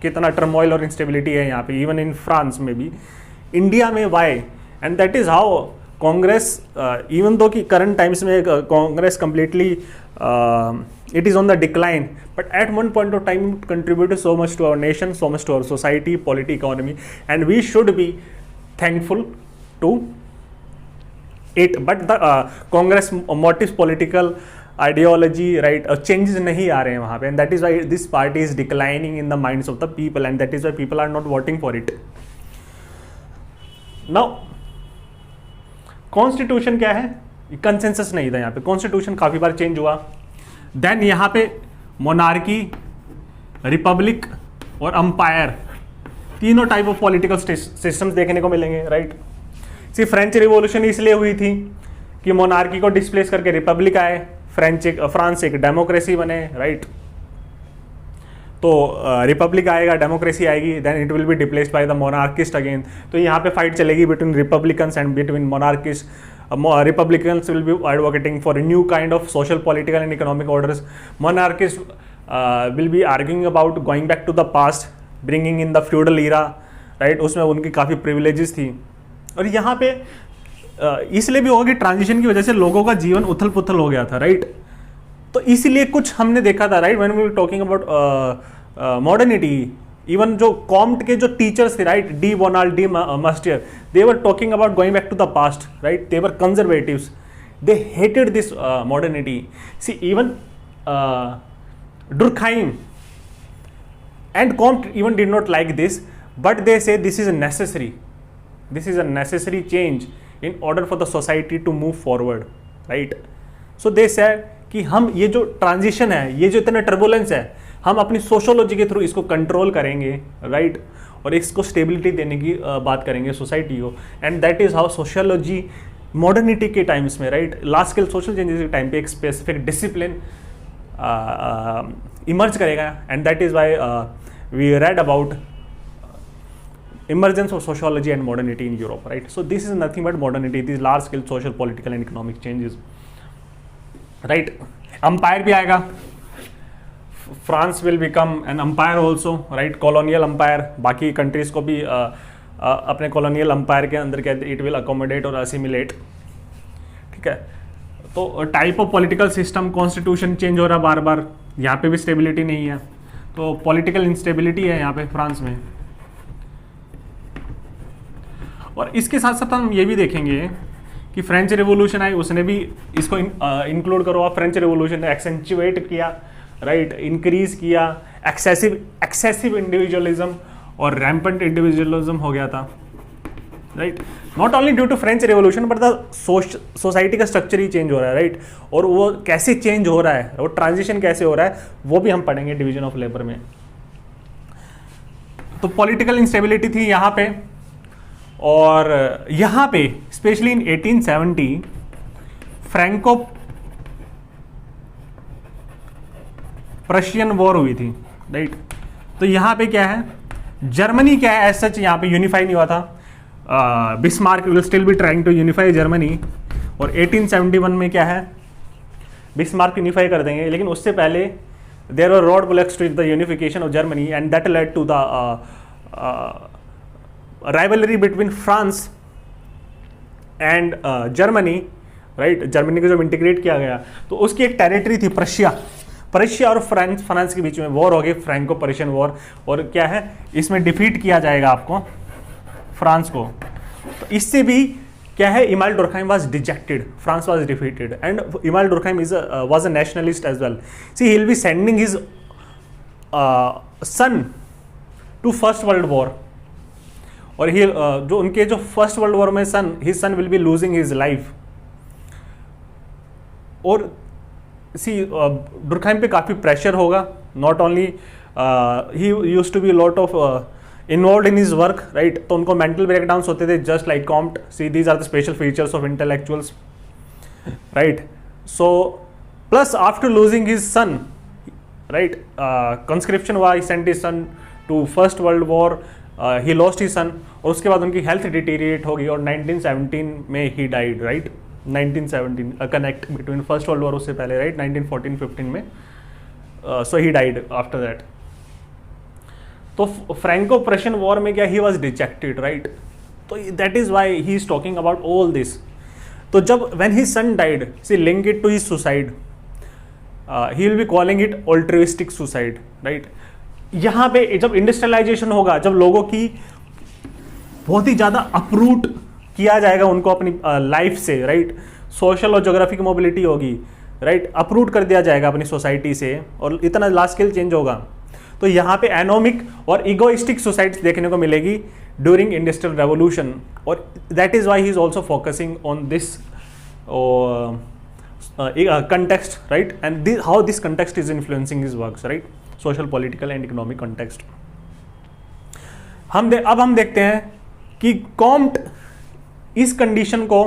कितना टर्मोइल और इंस्टेबिलिटी है यहाँ पे, इवन इन फ्रांस में भी. इंडिया में why, and that is how Congress, even though कि करंट टाइम्स में Congress completely it is on the decline, but at one point of time contributed so much to our nation, so much to our society, polity, economy, and we should be thankful to it. But the Congress motive political ideology, right, changes नहीं आ रहे हैं वहाँ पे, and that is why this party is declining in the minds of the people, and that is why people are not voting for it. Now constitution क्या है, consensus नहीं था यहाँ पे, कॉन्स्टिट्यूशन काफी बार चेंज हुआ। देन यहाँ पे मोनार्की, रिपब्लिक और अंपायर, तीनों टाइप ऑफ पॉलिटिकल सिस्टम्स देखने को मिलेंगे, राइट। सी फ्रेंच रिवॉल्यूशन इसलिए हुई थी कि मोनार्की को डिस्प्लेस करके रिपब्लिक आए, फ्रांस एक डेमोक्रेसी बने, राइट। तो रिपब्लिक आएगा, डेमोक्रेसी आएगी, then it will be displaced by the monarchist again. तो यहाँ पे फाइट चलेगी between republicans and between monarchist. Republicans will be advocating for a new kind of social, political and economic orders. Monarchists will be arguing about going back to the past, bringing in the feudal era, right? उसमें उनकी काफ़ी privileges थी। और यहाँ पे इसलिए भी होगा कि ट्रांजिशन की वजह से लोगों का जीवन उथल पुथल हो गया था, राइट। तो इसलिए कुछ हमने देखा था, right, when we were talking about modernity, even जो कॉम्ट के जो टीचर्स थे, right, de Bonald, de Maistre, they were talking about going back to the past, right? They were conservatives. They hated this modernity. See, even Durkheim and Comte even did not like this, but they say this is necessary. This is a necessary change in order for the society to move forward, right? So they said कि हम ये जो transition है, ये जो इतना turbulence है, हम अपनी सोशोलॉजी के थ्रू इसको कंट्रोल करेंगे, राइट, और इसको स्टेबिलिटी देने की बात करेंगे सोसाइटी को। And that is how sociology modernity के टाइम्स में, right, large scale social changes के टाइम पे एक स्पेसिफिक डिसिप्लिन इमर्ज करेगा। And that is why we read about emergence of sociology and modernity in Europe, right? So this is nothing but modernity, these large scale social, political and economic changes, right? Empire भी आएगा, France will become an empire also, right? Colonial empire, बाकी countries को भी अपने colonial empire के अंदर कहते it will accommodate और assimilate, ठीक है। तो type of political system, constitution change हो रहा बार बार, यहाँ पे भी स्टेबिलिटी नहीं है, तो पॉलिटिकल इंस्टेबिलिटी है यहाँ पे फ्रांस में। और इसके साथ साथ हम ये भी देखेंगे कि फ्रेंच रिवॉल्यूशन आई, उसने भी इसको इंक्लूड करो आप, फ्रेंच रिवॉल्यूशन ने एक्सेंचुएट किया, राइट, इंक्रीज किया एक्सेसिव इंडिविजुअलिज्म और रैम्पेंट इंडिविजुअलिज्म हो गया था, right. Not only due to French revolution but the society का स्ट्रक्चर ही चेंज हो रहा है, राइट। और वो कैसे चेंज हो रहा है, वो ट्रांजिशन कैसे हो रहा है, वो भी हम पढ़ेंगे डिवीजन ऑफ लेबर में। तो पॉलिटिकल इंस्टेबिलिटी थी यहाँ पे, और यहाँ पे specially in 1870 Franco Prussian war हुई थी, राइट। तो यहाँ पे क्या है, जर्मनी क्या है एज सच यहाँ पे यूनिफाई नहीं हुआ था, Bismarck will still be trying to unify Germany, और 1871 में क्या है, बिस्मार्क यूनिफाई कर देंगे, लेकिन उससे पहले there were road blocks to the unification of Germany and that led to the rivalry between France and Germany, right. Germany को जब इंटीग्रेट किया गया तो उसकी एक टेरिटरी थी प्रशिया और फ्रांस के बीच में वॉर हो गई, फ्रैंको पर्शियन वॉर। और क्या है, इसमें डिफीट किया जाएगा आपको फ्रांस को। तो इससे भी क्या है, Emile Durkheim was dejected, France was defeated and Emile Durkheim was a nationalist as well. See he will be sending his son to first world war, और ही जो उनके जो फर्स्ट वर्ल्ड वॉर में his son will be losing his life. और see Durkheim पे काफ़ी pressure होगा, not only he used to be lot of involve in his work, right. तो उनको मेंटल ब्रेकडाउन्स होते थे just like Comte. See these are the special features of intellectuals, right. So plus after losing his son, right, conscription हुआ, he sent his son to first world war, he lost his son, और उसके बाद उनकी health डिटीरिएट होगी और 1917 में ही died, right. 1917 connect between first world war, उससे पहले, राइट, 1914-15 में, so he died after that. तो फ्रैंको प्रशियन वॉर में क्या, ही वॉज डिजेक्टेड, राइट। तो that is why he is talking about all this. तो जब when his son died, see link it to his suicide, he will be calling it altruistic suicide, right. यहाँ पे जब industrialisation होगा, जब लोगों की बहुत ही ज़्यादा अपरूट किया जाएगा उनको अपनी लाइफ से, राइट, सोशल और जोग्राफिक मोबिलिटी होगी, राइट, अपरूट कर दिया जाएगा अपनी सोसाइटी से, और इतना लार्ज स्केल चेंज होगा। तो यहाँ पे एनोमिक और इगोइस्टिक सोसाइटी देखने को मिलेगी ड्यूरिंग इंडस्ट्रियल रेवोल्यूशन, और that is why he is also focusing on this context, right? And how this context is influencing his works, right? Social, political and economic context. अब हम देखते हैं कि कॉम्ट इस कंडीशन को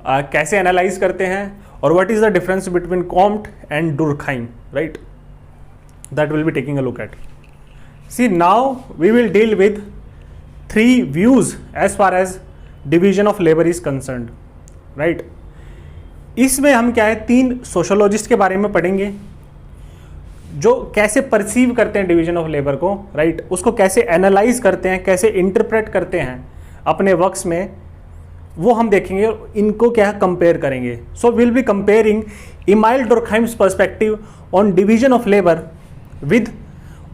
कैसे एनालाइज करते हैं, और what is the difference between Comte and Durkheim, right? That will be taking a look at. See now we will deal with 3 views as far as division of labor is concerned, right? इसमें हम क्या है 3 sociologist के बारे में पढ़ेंगे जो कैसे परसीव करते हैं डिवीजन ऑफ लेबर को, राइट? उसको कैसे एनालाइज करते हैं, कैसे इंटरप्रेट करते हैं अपने वर्क्स में, वो हम देखेंगे. इनको क्या कंपेयर करेंगे. So will be comparing Emile Durkheim's perspective on division of labour with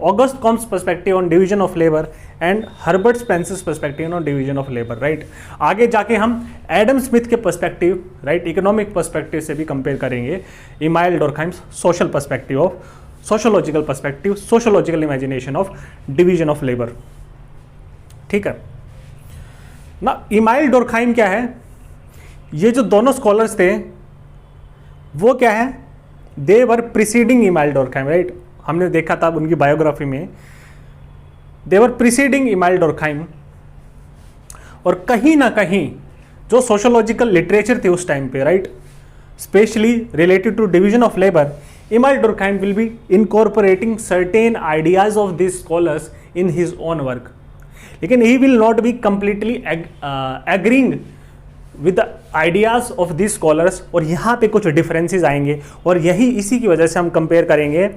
August Comte's perspective on division of labour and Herbert Spencer's perspective on division of labour, right? आगे जाके हम एडम स्मिथ के perspective, right, economic perspective से भी compare करेंगे Emile Durkheim's social perspective of sociological perspective, sociological imagination of division of labour. ठीक है ना. इमाइल डुरखाइम क्या है? ये जो दोनों स्कॉलर्स थे वो क्या है, दे वर प्रीसीडिंग इमाइल डुरखाइम, राइट? हमने देखा था उनकी बायोग्राफी में, दे वर प्रीसीडिंग इमाइल डुरखाइम. और कहीं ना कहीं जो सोशोलॉजिकल लिटरेचर थे उस टाइम पे, right, specially related to division of labour, Emile Durkheim will be incorporating certain ideas of this scholars in his own work. लेकिन he will not be completely agreeing with the ideas of this scholars, और यहाँ पे कुछ differences आएंगे, और यही इसी की वजह से हम कंपेयर करेंगे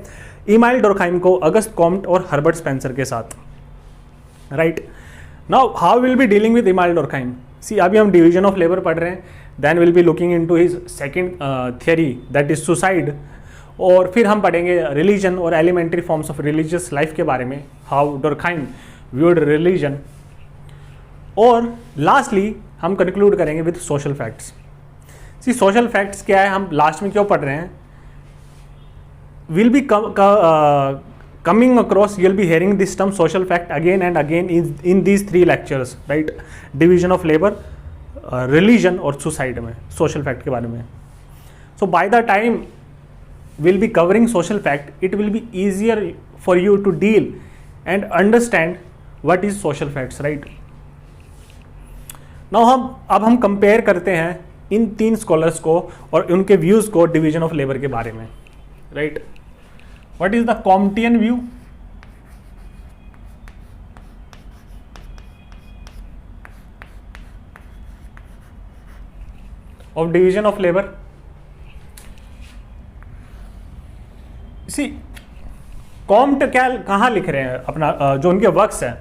इमाइल डुरखाइम को अगस्त कॉम्ट और हर्बर्ट स्पेंसर के साथ, right? Now how will be dealing with Emile Durkheim? See अभी हम डिवीजन ऑफ लेबर पढ़ रहे हैं, then will be looking into his second theory that is suicide, और फिर हम पढ़ेंगे रिलीजन और elementary forms of religious life के बारे में, हाउ डुरखाइम व्यूड रिलीजन, और लास्टली हम कंक्लूड करेंगे with social facts. See social facts क्या है, हम लास्ट में क्यों पढ़ रहे हैं? Will be coming across, you'll be hearing this term social fact again and again in these 3 lectures, right? Division of labor, religion और suicide में social fact के बारे में. So by the time we'll be covering social fact, it will be easier for you to deal and understand what is social facts, right? Now अब हम compare करते हैं इन 3 scholars को और उनके views को division of labor के बारे में, right? What is the Comtean view? Of division of labor? See, Comte क्या कहाँ लिख रहे हैं अपना जो उनके वर्क्स हैं,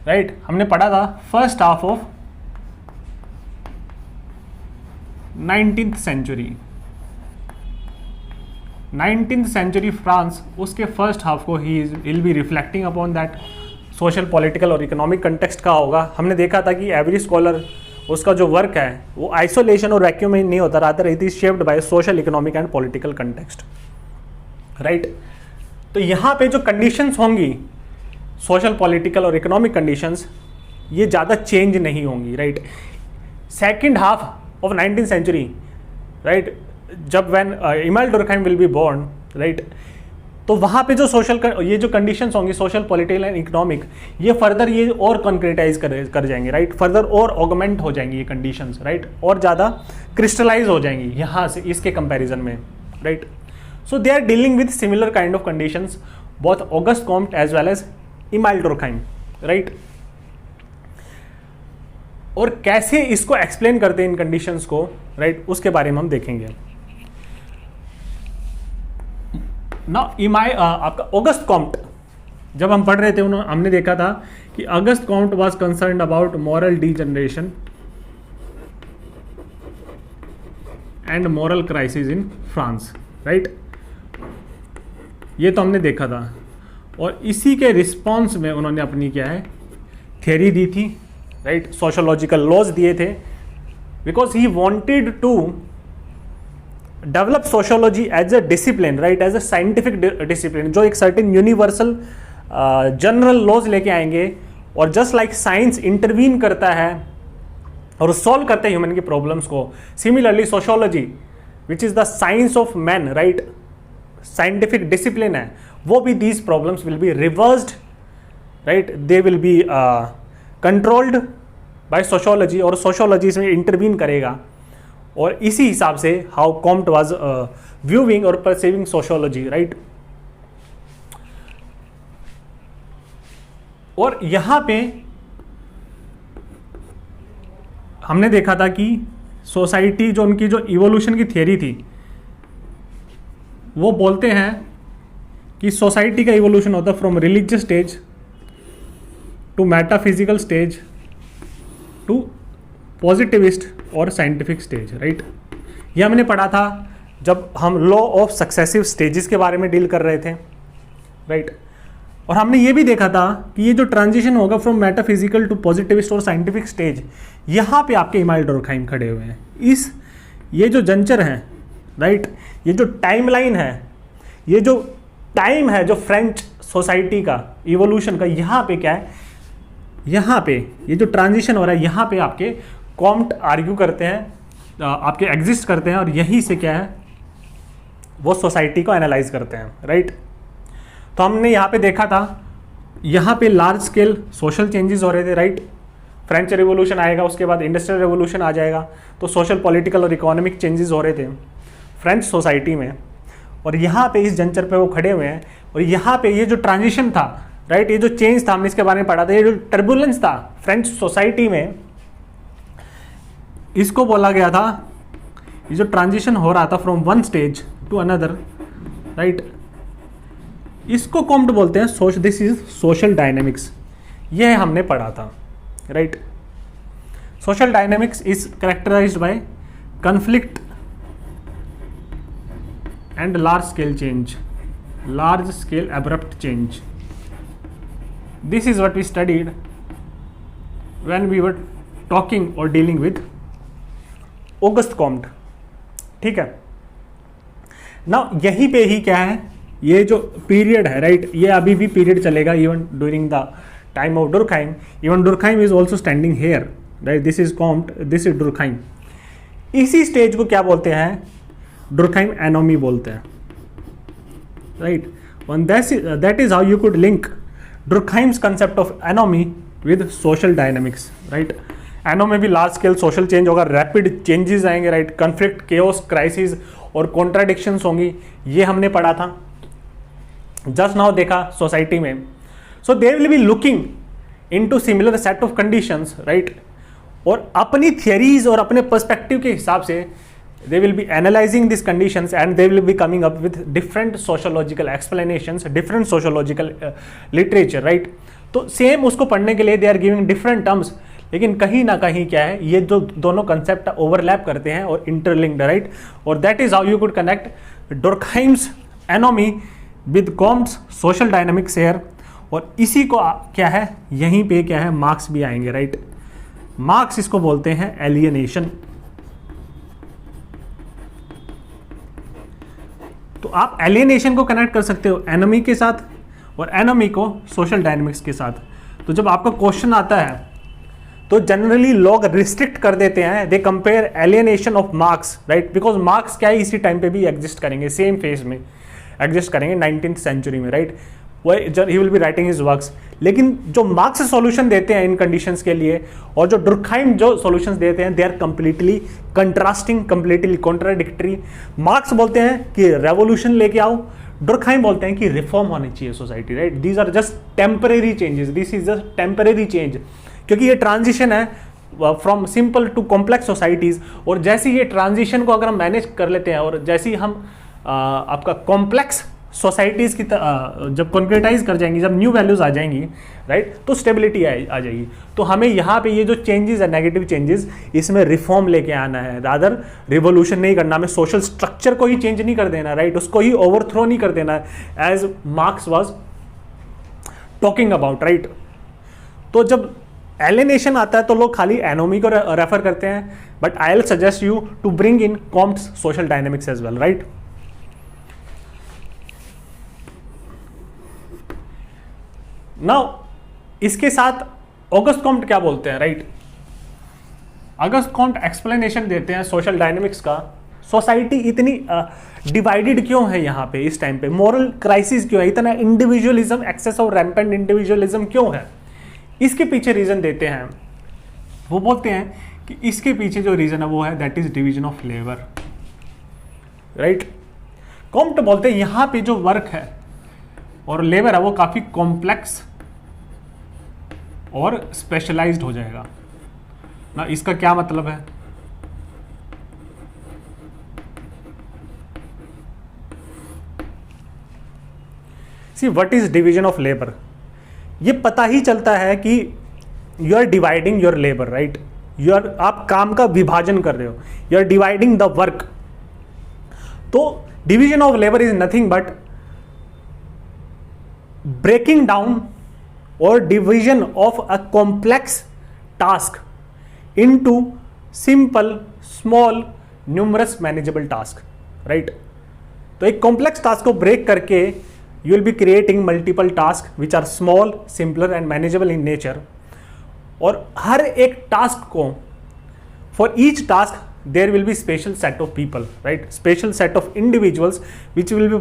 राइट? हमने पढ़ा था first half of 19th century, 19th century France, उसके फर्स्ट हाफ को he will be reflecting upon that social, political और इकोनॉमिक कंटेक्स्ट का होगा. हमने देखा था कि एवरी स्कॉलर उसका जो वर्क है वो आइसोलेशन और वैक्यूम में नहीं होता, rather it is shaped by social, economic and political context, right? तो यहाँ पे जो कंडीशंस होंगी सोशल, पॉलिटिकल और इकोनॉमिक कंडीशंस, ये ज़्यादा चेंज नहीं होंगी, right? Second half of 19th century, right, जब when Emile Durkheim will be born, right, तो वहाँ पे जो सोशल ये जो कंडीशंस होंगी सोशल, पॉलिटिकल एंड इकोनॉमिक, ये फर्दर ये और कंक्रीटाइज कर जाएंगे, राइट? फर्दर और ऑगमेंट हो जाएंगी ये कंडीशंस, राइट? और ज़्यादा क्रिस्टलाइज हो जाएंगी यहाँ से इसके कंपैरिजन में, right? So they are dealing with similar kind of conditions both August Comte as well as Emile Durkheim, right? और कैसे इसको एक्सप्लेन करते हैं इन कंडीशंस को, राइट, उसके बारे में हम देखेंगे. ना आपका ऑगस्ट कॉम्ट जब हम पढ़ रहे थे हमने देखा था कि August Comte was concerned about moral degeneration and moral crisis in France, right? ये तो हमने देखा था, और इसी के रिस्पॉन्स में उन्होंने अपनी क्या है थ्योरी दी थी, राइट? सोशोलॉजिकल लॉज दिए थे, because he wanted to develop sociology as a discipline, right, as a scientific discipline, जो एक सर्टेन यूनिवर्सल जनरल लॉज लेके आएंगे और जस्ट लाइक साइंस इंटरवीन करता है और सॉल्व करते हैं ह्यूमन की प्रॉब्लम्स को, similarly sociology which is the science of man, right, scientific discipline है, वो भी these problems will be reversed, right, they will be controlled by sociology, और सोशियोलॉजी इसमें इंटरवीन करेगा। और इसी हिसाब से हाउ कॉम्ट वाज व्यूइंग और परसीविंग सोशियोलॉजी, राइट। और यहां पे हमने देखा था कि सोसाइटी जो उनकी जो इवोल्यूशन की थियरी थी, वो बोलते हैं कि सोसाइटी का इवोल्यूशन होता है from religious stage to metaphysical stage to positivist और साइंटिफिक स्टेज, राइट। ये हमने पढ़ा था जब हम लॉ ऑफ सक्सेसिव स्टेजेस के बारे में डील कर रहे थे, राइट। और हमने ये भी देखा था कि ये जो ट्रांजिशन होगा फ्रॉम मेटाफिजिकल टू पॉजिटिविस्ट और साइंटिफिक स्टेज, यहाँ पे आपके इमाइल डुर्कहाइम खड़े हुए हैं। ये जो जंचर हैं, राइट, ये जो टाइमलाइन है, ये जो टाइम है जो फ्रेंच सोसाइटी का इवोल्यूशन का, यहाँ पे क्या है, यहाँ पे ये जो ट्रांजिशन हो रहा है, यहाँ पे आपके कॉम्ट आर्ग्यू करते हैं, आपके एग्जिस्ट करते हैं, और यहीं से क्या है वो सोसाइटी को एनालाइज करते हैं, राइट। तो हमने यहाँ पे देखा था, यहाँ पे लार्ज स्केल सोशल चेंजेस हो रहे थे, राइट। फ्रेंच रिवोल्यूशन आएगा, उसके बाद इंडस्ट्रियल रिवोल्यूशन आ जाएगा, तो सोशल पॉलिटिकल और इकोनॉमिक चेंजेस हो रहे थे फ्रेंच सोसाइटी में। और यहाँ पे इस जंचर पे वो खड़े हुए हैं, और यहाँ पे ये जो ट्रांजिशन था, राइट, ये जो चेंज था, हमने इसके बारे में पढ़ा था, ये जो टर्बुलेंस था फ्रेंच सोसाइटी में, इसको बोला गया था, ये जो ट्रांजिशन हो रहा था from one stage to another, right, इसको कॉम्ट बोलते हैं। दिस इज सोशल डायनेमिक्स, यह हमने पढ़ा था, right. Social dynamics is characterised by conflict and large scale change, large scale abrupt change. This is what we studied when we were talking or dealing with Auguste Comte, ठीक है ना। यहीं पे ही क्या है, ये जो पीरियड है, राइट, ये अभी भी पीरियड चलेगा even during the time of Durkheim. Even Durkheim is also standing here, right, this is Comte, this is Durkheim. इसी स्टेज को क्या बोलते हैं, डुर्कहाइम एनोमी बोलते हैं, right, and that is how you could link Durkheim's concept of anomy with social dynamics, right। Anomie भी large scale social change होगा, rapid changes आएंगे, राइट, कॉन्फ्लिक्ट, केओस, क्राइसिस और कॉन्ट्राडिक्शंस होंगी, ये हमने पढ़ा था, जस्ट नाउ देखा सोसाइटी में। So they will be looking into similar set of conditions, right, और अपनी थियरीज और अपने पर्सपेक्टिव के हिसाब से they will be analyzing these conditions and they will be coming up with different sociological explanations, different sociological literature, right। तो same उसको पढ़ने के लिए they are giving different terms, लेकिन कहीं ना कहीं क्या है, ये जो दोनों कंसेप्ट ओवरलैप करते हैं और इंटरलिंक्ड, राइट। और that is how you could connect Durkheim's anomie with Comte's social dynamics here. और इसी को क्या है, यहीं पे क्या है, मार्क्स भी आएंगे, राइट। मार्क्स इसको बोलते हैं एलियनेशन। तो आप एलियनेशन को कनेक्ट कर सकते हो एनोमी के साथ और एनोमी को सोशल डायनामिक्स के साथ। तो जब आपका क्वेश्चन आता है तो जनरली लोग रिस्ट्रिक्ट कर देते हैं, they compare alienation of Marx, right, because Marx क्या है इसी टाइम पे भी एग्जिस्ट करेंगे, सेम फेज में एग्जिस्ट करेंगे 19th सेंचुरी में, right. He will be writing his works. लेकिन जो मार्क्स सॉल्यूशन देते हैं इन कंडीशंस के लिए और जो डुर्कहाइम जो सॉल्यूशंस देते हैं, they are completely contrasting, completely contradictory. Marx बोलते हैं कि रेवोल्यूशन लेके आओ, डुर्कहाइम बोलते हैं कि रिफॉर्म होनी चाहिए society, right. These are just temporary changes, this is just temporary change, क्योंकि ये ट्रांजिशन है from simple to complex societies. और जैसे ये ट्रांजिशन को अगर हम मैनेज कर लेते हैं और जैसे ही हम आपका कॉम्प्लेक्स सोसाइटीज़ की जब कॉन्क्रेटाइज कर जाएंगी, जब न्यू वैल्यूज़ आ जाएंगी, राइट, तो स्टेबिलिटी आ जाएगी। तो हमें यहाँ पे ये जो चेंजेस है, नेगेटिव चेंजेस, इसमें रिफॉर्म लेके आना है, रादर रिवोल्यूशन नहीं करना, हमें सोशल स्ट्रक्चर को ही चेंज नहीं कर देना, राइट, उसको ही ओवरथ्रो नहीं कर देना, as Marx was talking about, right. तो जब एलियनेशन आता है तो लोग खाली एनोमी को रेफर करते हैं, but I will suggest you to bring in Comte's social dynamics as well, right. Now इसके साथ ऑगस्ट कॉम्ट क्या बोलते हैं, राइट? ऑगस्ट कॉम्ट एक्सप्लेनेशन देते हैं सोशल डायनेमिक्स का। सोसाइटी इतनी डिवाइडेड क्यों है यहाँ पे इस टाइम पे, मॉरल क्राइसिस क्यों है, इतना individualism, excess of rampant individualism क्यों है, इसके पीछे रीजन देते हैं। वो बोलते हैं कि इसके पीछे जो रीजन है वो है that is division of labour, right? Comte बोलते हैं यहाँ पे जो वर्क है और लेबर है वो काफी कॉम्प्लेक्स और स्पेशलाइज्ड हो जाएगा ना। इसका क्या मतलब है? See what is division of labour? ये पता ही चलता है कि you are dividing your labour, right? आप काम का विभाजन कर रहे हो, you are dividing the work. तो division of labour is nothing but breaking down or division of a complex task into simple, small, numerous manageable task, right? तो एक complex task को break करके you will be creating multiple tasks which are small, simpler and manageable in nature. और हर एक task को for each task there will be special set of people, right? Special set of individuals which will be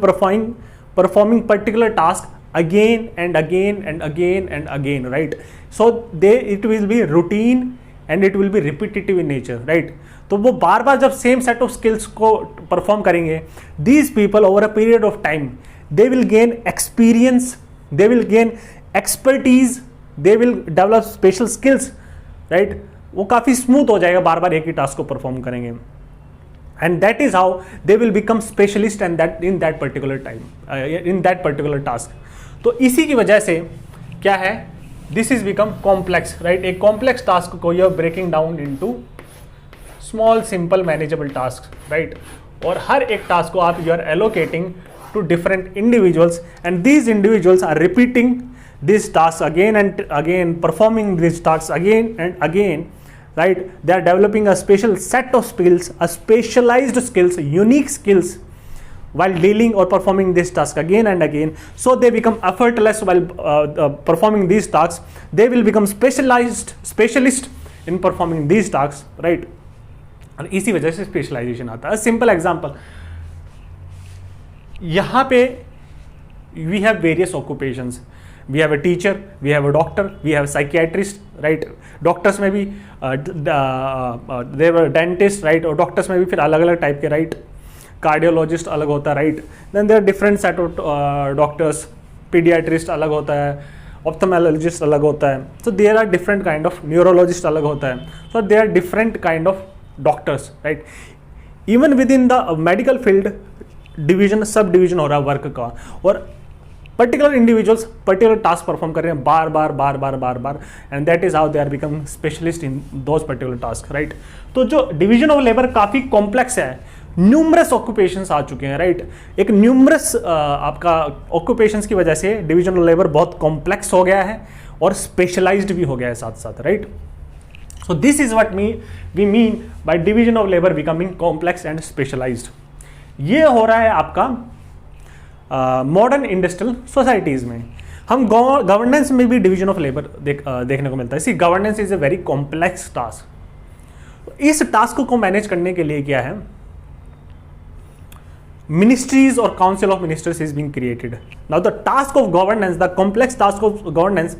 performing particular task again and again and again and again, right? So it will be routine and it will be repetitive in nature, right? तो वो बार बार जब same set of skills को perform करेंगे, these people over a period of time they will gain experience, they will gain expertise, they will develop special skills, right? वो काफी smooth हो जाएगा बार बार एक ही टास्क को परफॉर्म करेंगे, and that is how they will become specialist and that in that particular time, in that particular task. तो इसी की वजह से क्या है, this is become complex, right? एक कॉम्प्लेक्स टास्क को you are breaking down into small simple manageable task, right? और हर एक टास्क को आप you are allocating to different individuals and these individuals are repeating this task again and again, performing this task again and again, right? They are developing a special set of skills, a specialized skills, unique skills while dealing or performing this task again and again. So they become effortless while performing these tasks. They will become specialist in performing these tasks, right? और इसी वजह से specialisation आता है। Simple example, यहाँ पे we have various occupations. We have a teacher, we have a doctor, we have a psychiatrist, right? Doctors में भी there were dentist, right? और doctors में भी फिर अलग अलग टाइप के, right? Cardiologist अलग होता है, right? Then there are different set of doctors. Pediatrist अलग होता है, ophthalmologist अलग होता है. So there are different kind of neurologist अलग होता है. So there are different kind of doctors, right? Even within the medical field, division subdivision हो रहा है वर्क का, और particular individuals particular task perform कर रहे हैं बार बार बार बार बार बार, and that is how they are become specialist in those particular task, right? तो जो डिवीजन ऑफ लेबर काफी कॉम्प्लेक्स है, न्यूमरस ऑक्यूपेशंस आ चुके हैं, राइट? एक न्यूमरस आपका ऑक्यूपेशंस की वजह से डिवीजन ऑफ लेबर बहुत कॉम्प्लेक्स हो गया है और स्पेशलाइज्ड भी हो गया है साथ साथ, right? So this is what we mean by division of labour becoming complex and specialised. ये हो रहा है आपका मॉडर्न इंडस्ट्रियल सोसाइटीज में। हम गवर्नेंस में भी डिवीजन ऑफ लेबर देखने को मिलता है। See governance is a very complex task. इस टास्क को मैनेज करने के लिए क्या है, ministries or council of ministers is being created. Now the task of governance, the complex task of governance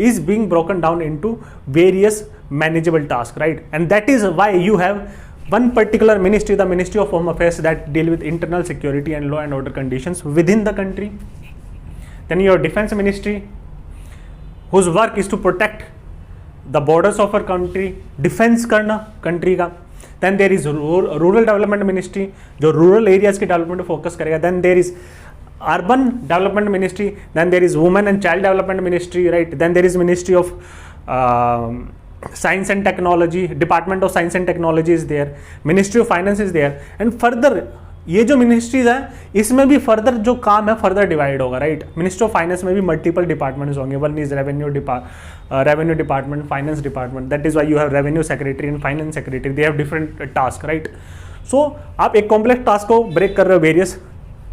is being broken down into various manageable tasks, right? And that is why you have one particular ministry, the Ministry of Home Affairs, that deal with internal security and law and order conditions within the country. Then your defense ministry, whose work is to protect the borders of our country, defense करना country का. Then there is rural development ministry, जो rural areas के development focus करेगा. Then there is urban development ministry. Then there is women and child development ministry, right? Then there is Ministry of Science and Technology, Department of Science and Technology is there. Ministry of Finance is there. And further ये जो ministries है इसमें भी further जो काम है further divide होगा, right? Ministry of finance में भी मल्टीपल डिपार्टमेंट्स होंगे. One is revenue department, finance department. That is why you have revenue secretary and finance secretary. They have different task, right? So आप एक complex task को break कर रहे हो various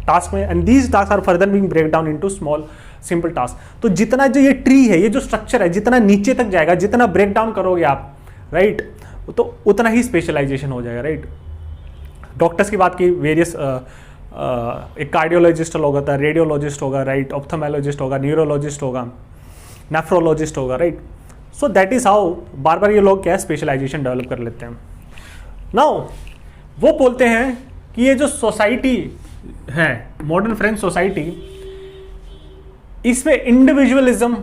task में, and these task are further being break down into small simple task. तो जितना जो ये ट्री है, ये जो स्ट्रक्चर है, जितना नीचे तक जाएगा, जितना ब्रेक डाउन करोगे आप, राइट, तो उतना ही स्पेशलाइजेशन हो जाएगा, राइट। डॉक्टर्स की बात की, वेरियस एक कार्डियोलॉजिस्ट होगा, रेडियोलॉजिस्ट होगा, राइट, ऑप्थोमेलॉजिस्ट होगा, न्यूरोलॉजिस्ट होगा, नेफ्रोलॉजिस्ट होगा, right. So that is how बार बार ये लोग क्या है स्पेशलाइजेशन डेवलप कर लेते हैं। नाउ वो बोलते हैं कि ये जो सोसाइटी है, मॉडर्न फ्रेंच सोसाइटी, इसमें इंडिविजुअलिज्म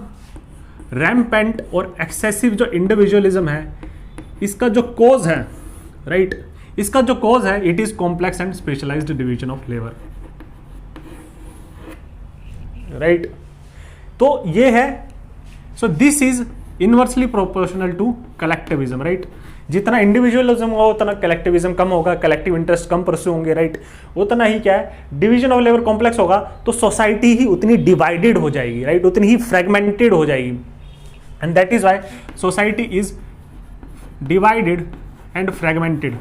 रैम्पेंट और एक्सेसिव जो इंडिविजुअलिज्म है, इसका जो कोज है, राइट, इसका जो कोज है, it is complex and specialised division of labour, right. तो ये है, so this is inversely proportional to collectivism, right. जितना इंडिविजुअलिज्म होगा उतना कलेक्टिविज्म कम होगा, कलेक्टिव इंटरेस्ट कम परस्यू होंगे, राइट। उतना ही क्या है, डिवीजन ऑफ लेबर कॉम्प्लेक्स होगा तो सोसाइटी ही उतनी डिवाइडेड हो जाएगी, राइट, उतनी ही फ्रेगमेंटेड हो जाएगी, and that is why society is divided and fragmented.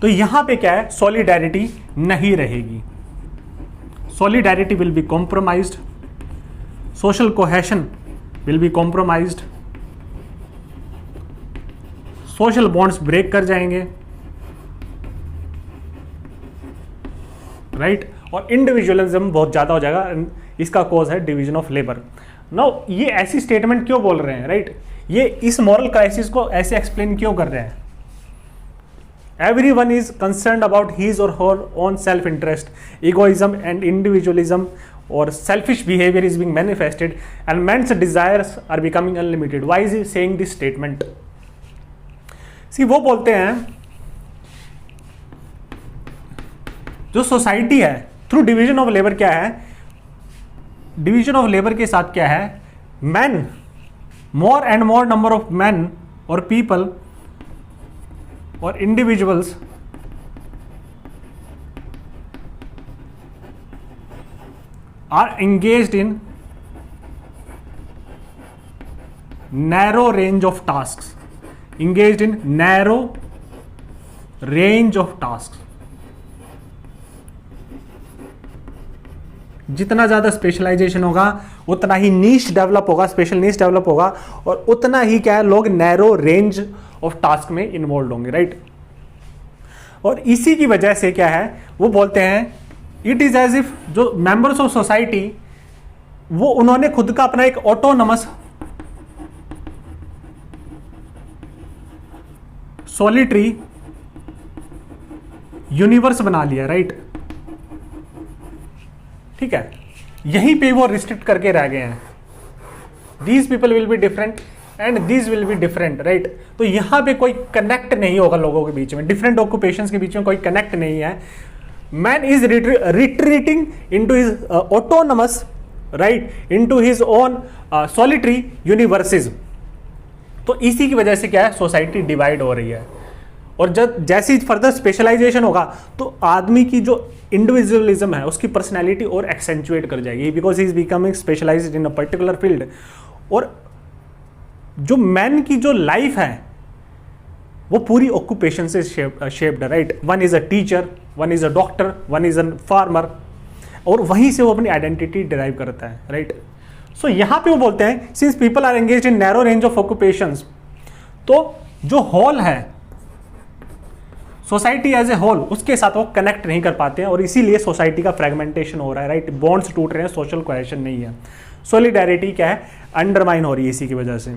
तो यहां पे क्या है, सॉलिडेरिटी नहीं रहेगी, solidarity will be compromised, social cohesion will be compromised, social bonds break कर जाएंगे, राइट, और इंडिविजुअलिज्म बहुत ज्यादा हो जाएगा। इसका कॉज है डिवीजन ऑफ लेबर। नाउ ये ऐसी स्टेटमेंट क्यों बोल रहे हैं, राइट, ये इस मॉरल क्राइसिस को ऐसे एक्सप्लेन क्यों कर रहे हैं? Everyone is concerned about his or her own self-interest, egoism and individualism or selfish behavior is being manifested and man's desires are becoming unlimited. Why is he saying this statement? See, वो बोलते हैं जो society है through division of labour क्या है, division of labour के साथ क्या है, man, more and more number of man और people or individuals are engaged in narrow range of tasks, engaged in narrow range of tasks। जितना ज्यादा स्पेशलाइजेशन होगा उतना ही नीश डेवलप होगा, स्पेशल नीश डेवलप होगा, और उतना ही क्या है, लोग नैरो रेंज ऑफ टास्क में इन्वॉल्व होंगे, राइट। और इसी की वजह से क्या है, वो बोलते हैं इट इज एज इफ जो मेंबर्स ऑफ सोसाइटी वो उन्होंने खुद का अपना एक ऑटोनमस सॉलिटरी यूनिवर्स बना लिया, राइट, ठीक है, यहीं पे वो रिस्ट्रिक्ट करके रह गए हैं। These people will be different and these will be different, right. तो यहां पे कोई कनेक्ट नहीं होगा लोगों के बीच में, डिफरेंट ऑक्यूपेशंस के बीच में कोई कनेक्ट नहीं है। Man is retreating into his autonomous, right, into his own solitary universes. तो इसी की वजह से क्या है, सोसाइटी डिवाइड हो रही है। और जब जैसी फर्दर स्पेशलाइजेशन होगा तो आदमी की जो इंडिविजुअलिज्म है उसकी पर्सनैलिटी और एक्सेंचुएट कर जाएगी, because he is becoming specialised in a particular field. और जो मैन की जो लाइफ है वो पूरी ऑक्यूपेशन से शेप्ड है, right. One is a teacher, one is a doctor, one is a farmer, और वहीं से वो अपनी आइडेंटिटी डिराइव करता है, राइट। सो यहां पे वो बोलते हैं since people are engaged in narrow range of occupations, तो जो होल है सोसाइटी एज ए होल उसके साथ वो कनेक्ट नहीं कर पाते हैं, और इसीलिए सोसाइटी का फ्रेगमेंटेशन हो रहा है, राइट। बॉन्ड्स टूट रहे हैं, सोशल कोहेशन नहीं है, सॉलिडेरिटी क्या है, अंडरमाइन हो रही है इसी की वजह से।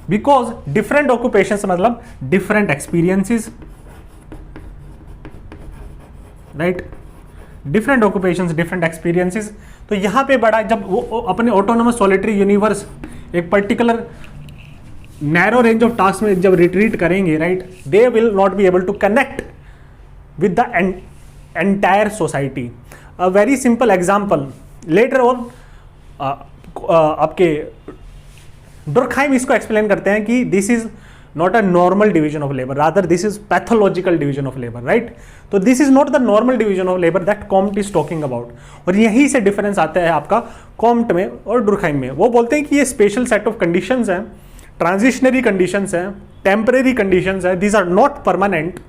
बिकॉज डिफरेंट ऑक्यूपेशंस मतलब different experiences, right, different occupations different experiences. तो यहां पे बड़ा जब वो अपने ऑटोनोमस सॉलिटरी यूनिवर्स एक particular narrow range of task में जब रिट्रीट करेंगे, right, they will not be able to connect with the entire society. A very simple example later on आपके डुरखाइम इसको एक्सप्लेन करते हैं कि this is not a normal division of labor, rather this is pathological division of labor, right? तो this is not the normal division of labor that Comte is talking about. और यहीं से difference आता है आपका कॉम्ट में और डुरखाइम में. वो बोलते हैं कि ये स्पेशल सेट ऑफ कंडीशंस हैं, ट्रांजिशनरी कंडीशंस हैं, टेम्परेरी कंडीशंस हैं, these are not permanent.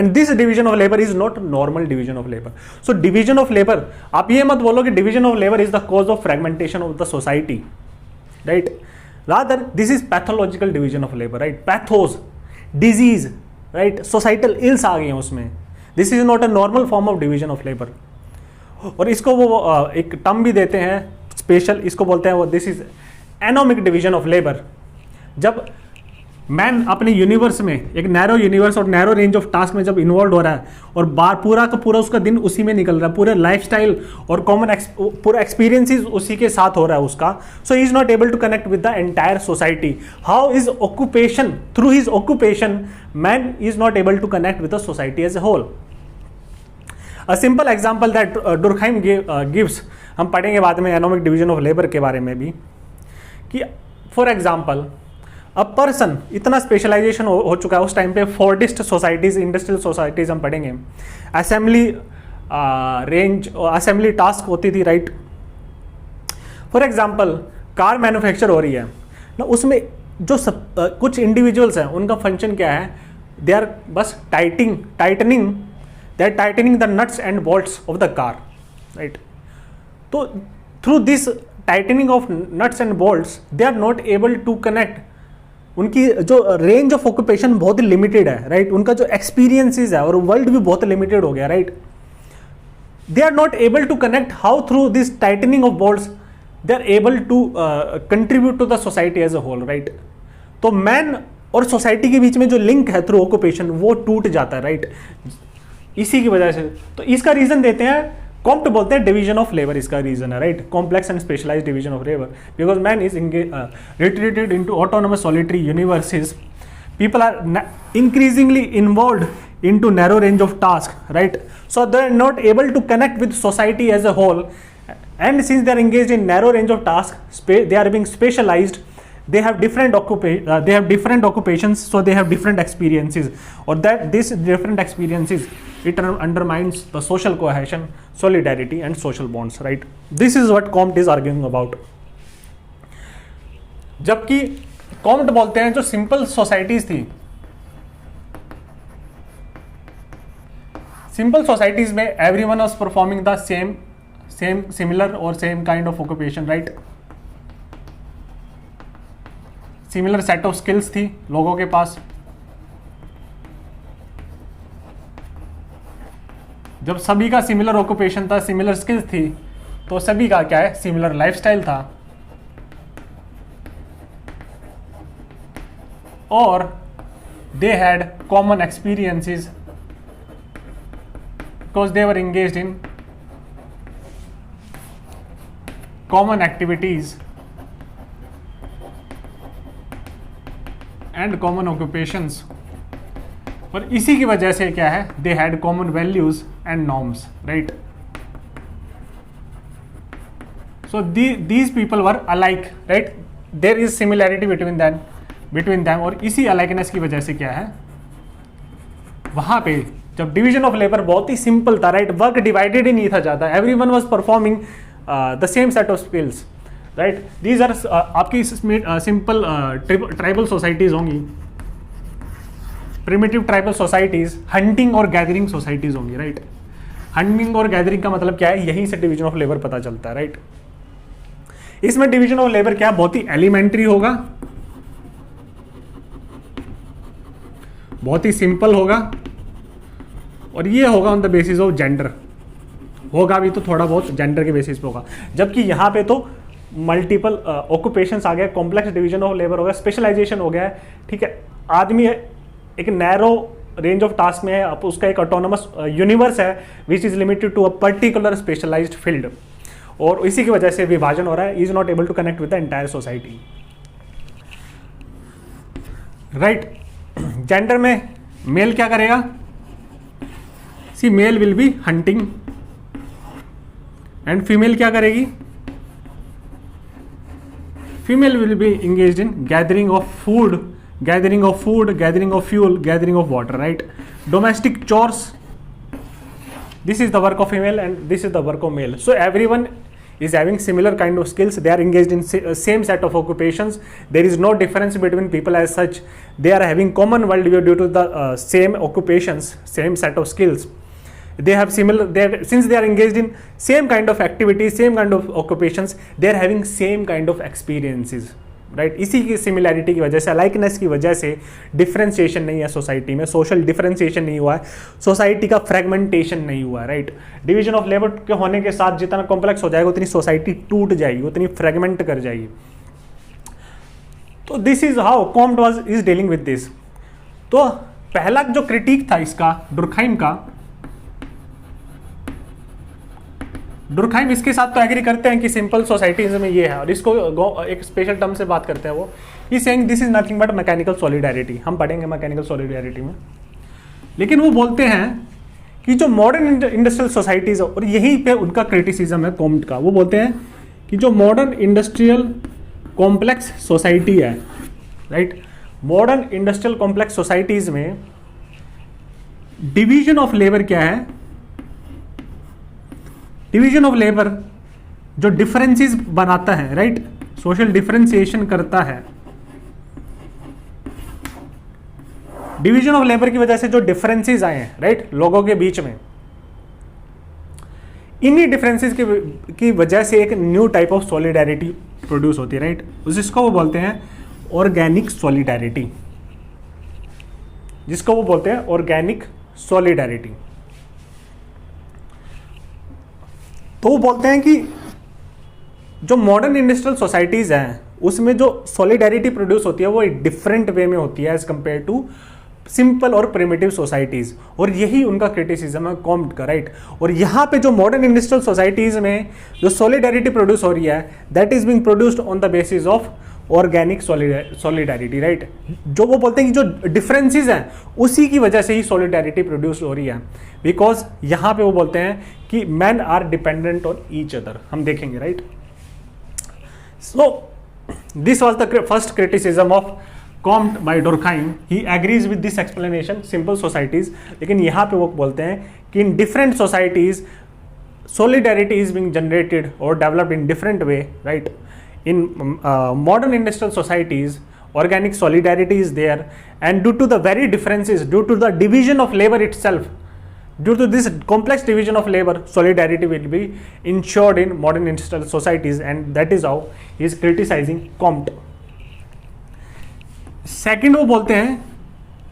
And this division of labor is not normal division of labor. So division of labor, आप ये मत बोलो कि division of labor is the cause of fragmentation of the society, right? Rather this is pathological division of labor, right? Pathos, disease, right? Societal ills आ गई हैं उसमें. This is not a normal form of division of labor. और इसको वो एक term भी देते हैं स्पेशल, इसको बोलते हैं वो this is anomic division of labour. जब मैन अपने यूनिवर्स में, एक नैरो यूनिवर्स और नैरो रेंज ऑफ टास्क में जब इन्वॉल्व हो रहा है और पूरा का पूरा उसका दिन उसी में निकल रहा है, पूरे लाइफस्टाइल और कॉमन पूरा एक्सपीरियंसेस उसी के साथ हो रहा है उसका, so he is not able to connect with the entire society. How is occupation, through his occupation man is not able to connect with the society as a whole. A simple example that Durkheim gives, हम पढ़ेंगे बाद में anomic division of labour के बारे में भी, कि for example a person, इतना स्पेशलाइजेशन हो चुका है उस टाइम पे, फोर्डिस्ट सोसाइटीज, इंडस्ट्रियल सोसाइटीज हम पढ़ेंगे, असेंबली रेंज, असेंबली टास्क होती थी, right. For example car manufacture हो रही है ना, उसमें जो कुछ इंडिविजुअल्स हैं उनका फंक्शन क्या है, दे आर बस tightening the nuts and bolts of the car, right. तो through this tightening of nuts and bolts they are not able to connect. उनकी जो रेंज ऑफ ऑक्यूपेशन बहुत ही लिमिटेड है, राइट. उनका जो एक्सपीरियंसेस है और वर्ल्ड भी बहुत लिमिटेड हो गया, right. They are not able to connect how through this tightening of bolts they are able to contribute to the society as a whole, right. तो मैन और सोसाइटी के बीच में जो लिंक है थ्रू ऑक्यूपेशन वो टूट जाता है, राइट. इसी की वजह से तो इसका रीजन देते हैं, कॉम्ट बोलते हैं डिवीजन ऑफ लेबर, इसका रीजन है, right. Complex and specialised division of labour, because man is retreated into autonomous solitary universes, people are increasingly involved into narrow range of task, right? So they are not able to connect with society as a whole, and since they are engaged in narrow range of task, they are being specialized, they have different occupations, so they have different experiences, or that this different experiences, it undermines the social cohesion, solidarity and social bonds, right? This is what Comte is arguing about. जबकि Comte बोलते हैं जो simple societies थी, simple societies में everyone was performing the same similar or same kind of occupation, right? Similar set of skills थी लोगों के पास. जब सभी का सिमिलर ऑक्यूपेशन था, सिमिलर स्किल्स थी, तो सभी का क्या है, सिमिलर लाइफस्टाइल था, और they had common experiences because they were engaged in common activities and common occupations. और इसी की वजह से क्या है, they had common values and norms, right. So these people were alike, right. There is similarity between them, और इसी अलाइकनेस की वजह से क्या है, वहां पे जब डिवीजन ऑफ लेबर बहुत ही सिंपल था, राइट. वर्क डिवाइडेड ही नहीं था ज़्यादा, everyone was performing the same set of skills, right. These are आपकी सिंपल ट्राइबल सोसाइटीज होंगी, प्रिमिटिव ट्राइबल सोसाइटीज, हंटिंग और गैदरिंग सोसाइटीज होंगी, राइट. हंटिंग और गैदरिंग का मतलब क्या है, यहीं से डिवीजन ऑफ लेबर पता चलता है, राइट. इसमें डिवीजन ऑफ लेबर क्या बहुत ही एलिमेंट्री होगा, बहुत ही सिंपल होगा, और ये होगा on the basis of gender. होगा भी तो थोड़ा बहुत जेंडर के बेसिस पे होगा. जबकि यहाँ पे तो मल्टीपल ऑक्यूपेशंस आ गया, कॉम्प्लेक्स डिवीजन ऑफ लेबर हो गया, स्पेशलाइजेशन हो गया है, ठीक है. आदमी एक नैरो रेंज ऑफ टास्क में है, अब उसका एक ऑटोनोमस यूनिवर्स है which is limited to a particular specialised field, और इसी की वजह से विभाजन हो रहा है, is not able to connect with the entire society, right. Gender में मेल क्या करेगा, see male will be hunting, and female क्या करेगी, female will be engaged in gathering of food gathering of food, gathering of fuel, gathering of water, right? Domestic chores, this is the work of female and this is the work of male. So everyone is having similar kind of skills. They are engaged in same set of occupations. There is no difference between people as such. They are having common worldview due to the same occupations, same set of skills. They have similar, since they are engaged in same kind of activities, same kind of occupations, they are having same kind of experiences, right इसी की similarity की वजह से, likeness की वजह से differentiation नहीं है सोसाइटी में, सोशल डिफरेंशिएशन नहीं हुआ है, सोसाइटी का फ्रेगमेंटेशन नहीं हुआ है, राइट। डिवीजन ऑफ लेबर के होने के साथ जितना कॉम्प्लेक्स हो जाएगा उतनी सोसाइटी टूट जाएगी, उतनी फ्रेगमेंट कर जाएगी। तो this is how Comte was is dealing with this. तो पहला जो क्रिटिक था इसका डुरखाइम इसके साथ तो एग्री करते हैं कि सिंपल सोसाइटीज में ये है, और इसको एक स्पेशल टर्म से बात करते हैं। वो ही saying this is nothing but mechanical solidarity. हम पढ़ेंगे मैकेनिकल सॉलिडारिटी में। लेकिन वो बोलते हैं कि जो मॉडर्न इंडस्ट्रियल सोसाइटीज, और यहीं पे उनका क्रिटिसिज्म है कॉम्ट का, वो बोलते हैं कि जो मॉडर्न इंडस्ट्रियल कॉम्प्लेक्स सोसाइटी है, right, modern industrial complex societies में डिवीजन ऑफ लेबर क्या है? डिवीजन ऑफ लेबर जो डिफरेंसेस बनाता है, राइट, सोशल डिफरेंशिएशन करता है। डिवीजन ऑफ लेबर की वजह से जो डिफरेंसेस आए हैं, राइट, लोगों के बीच में, इन्हीं डिफरेंसेस की वजह से एक new type of solidarity produce होती है, राइट। जिसको वो बोलते हैं ऑर्गेनिक सॉलिडारिटी, जिसको वो बोलते हैं ऑर्गेनिक सॉलिडारिटी। तो वो बोलते हैं कि जो मॉडर्न इंडस्ट्रियल सोसाइटीज हैं उसमें जो सॉलिडारिटी प्रोड्यूस होती है वो एक डिफरेंट वे में होती है एज कंपेयर टू सिंपल और प्रिमिटिव सोसाइटीज, और यही उनका क्रिटिसिज्म है कॉम्ट का, राइट। और यहाँ पे जो मॉडर्न इंडस्ट्रियल सोसाइटीज में जो सॉलिडारिटी प्रोड्यूस हो रही है that is being produced on the basis of organic solidarity, right. जो वो बोलते हैं कि जो डिफरेंसेस हैं उसी की वजह से ही सॉलिडारिटी प्रोड्यूस हो रही है, बिकॉज यहाँ पे वो बोलते हैं कि man are dependent on each other. हम देखेंगे, right. So this was the first criticism of Comte by Durkheim. He agrees with this explanation, simple societies. लेकिन यहाँ पे वो बोलते हैं कि in different societies solidarity is being generated or developed in different way, right? In modern industrial societies, organic solidarity is there, and due to the very differences, due to the division of labor itself, due to this complex division of labor, solidarity will be ensured in modern industrial societies, and that is how he is criticizing Comte. Second, वो बोलते हैं,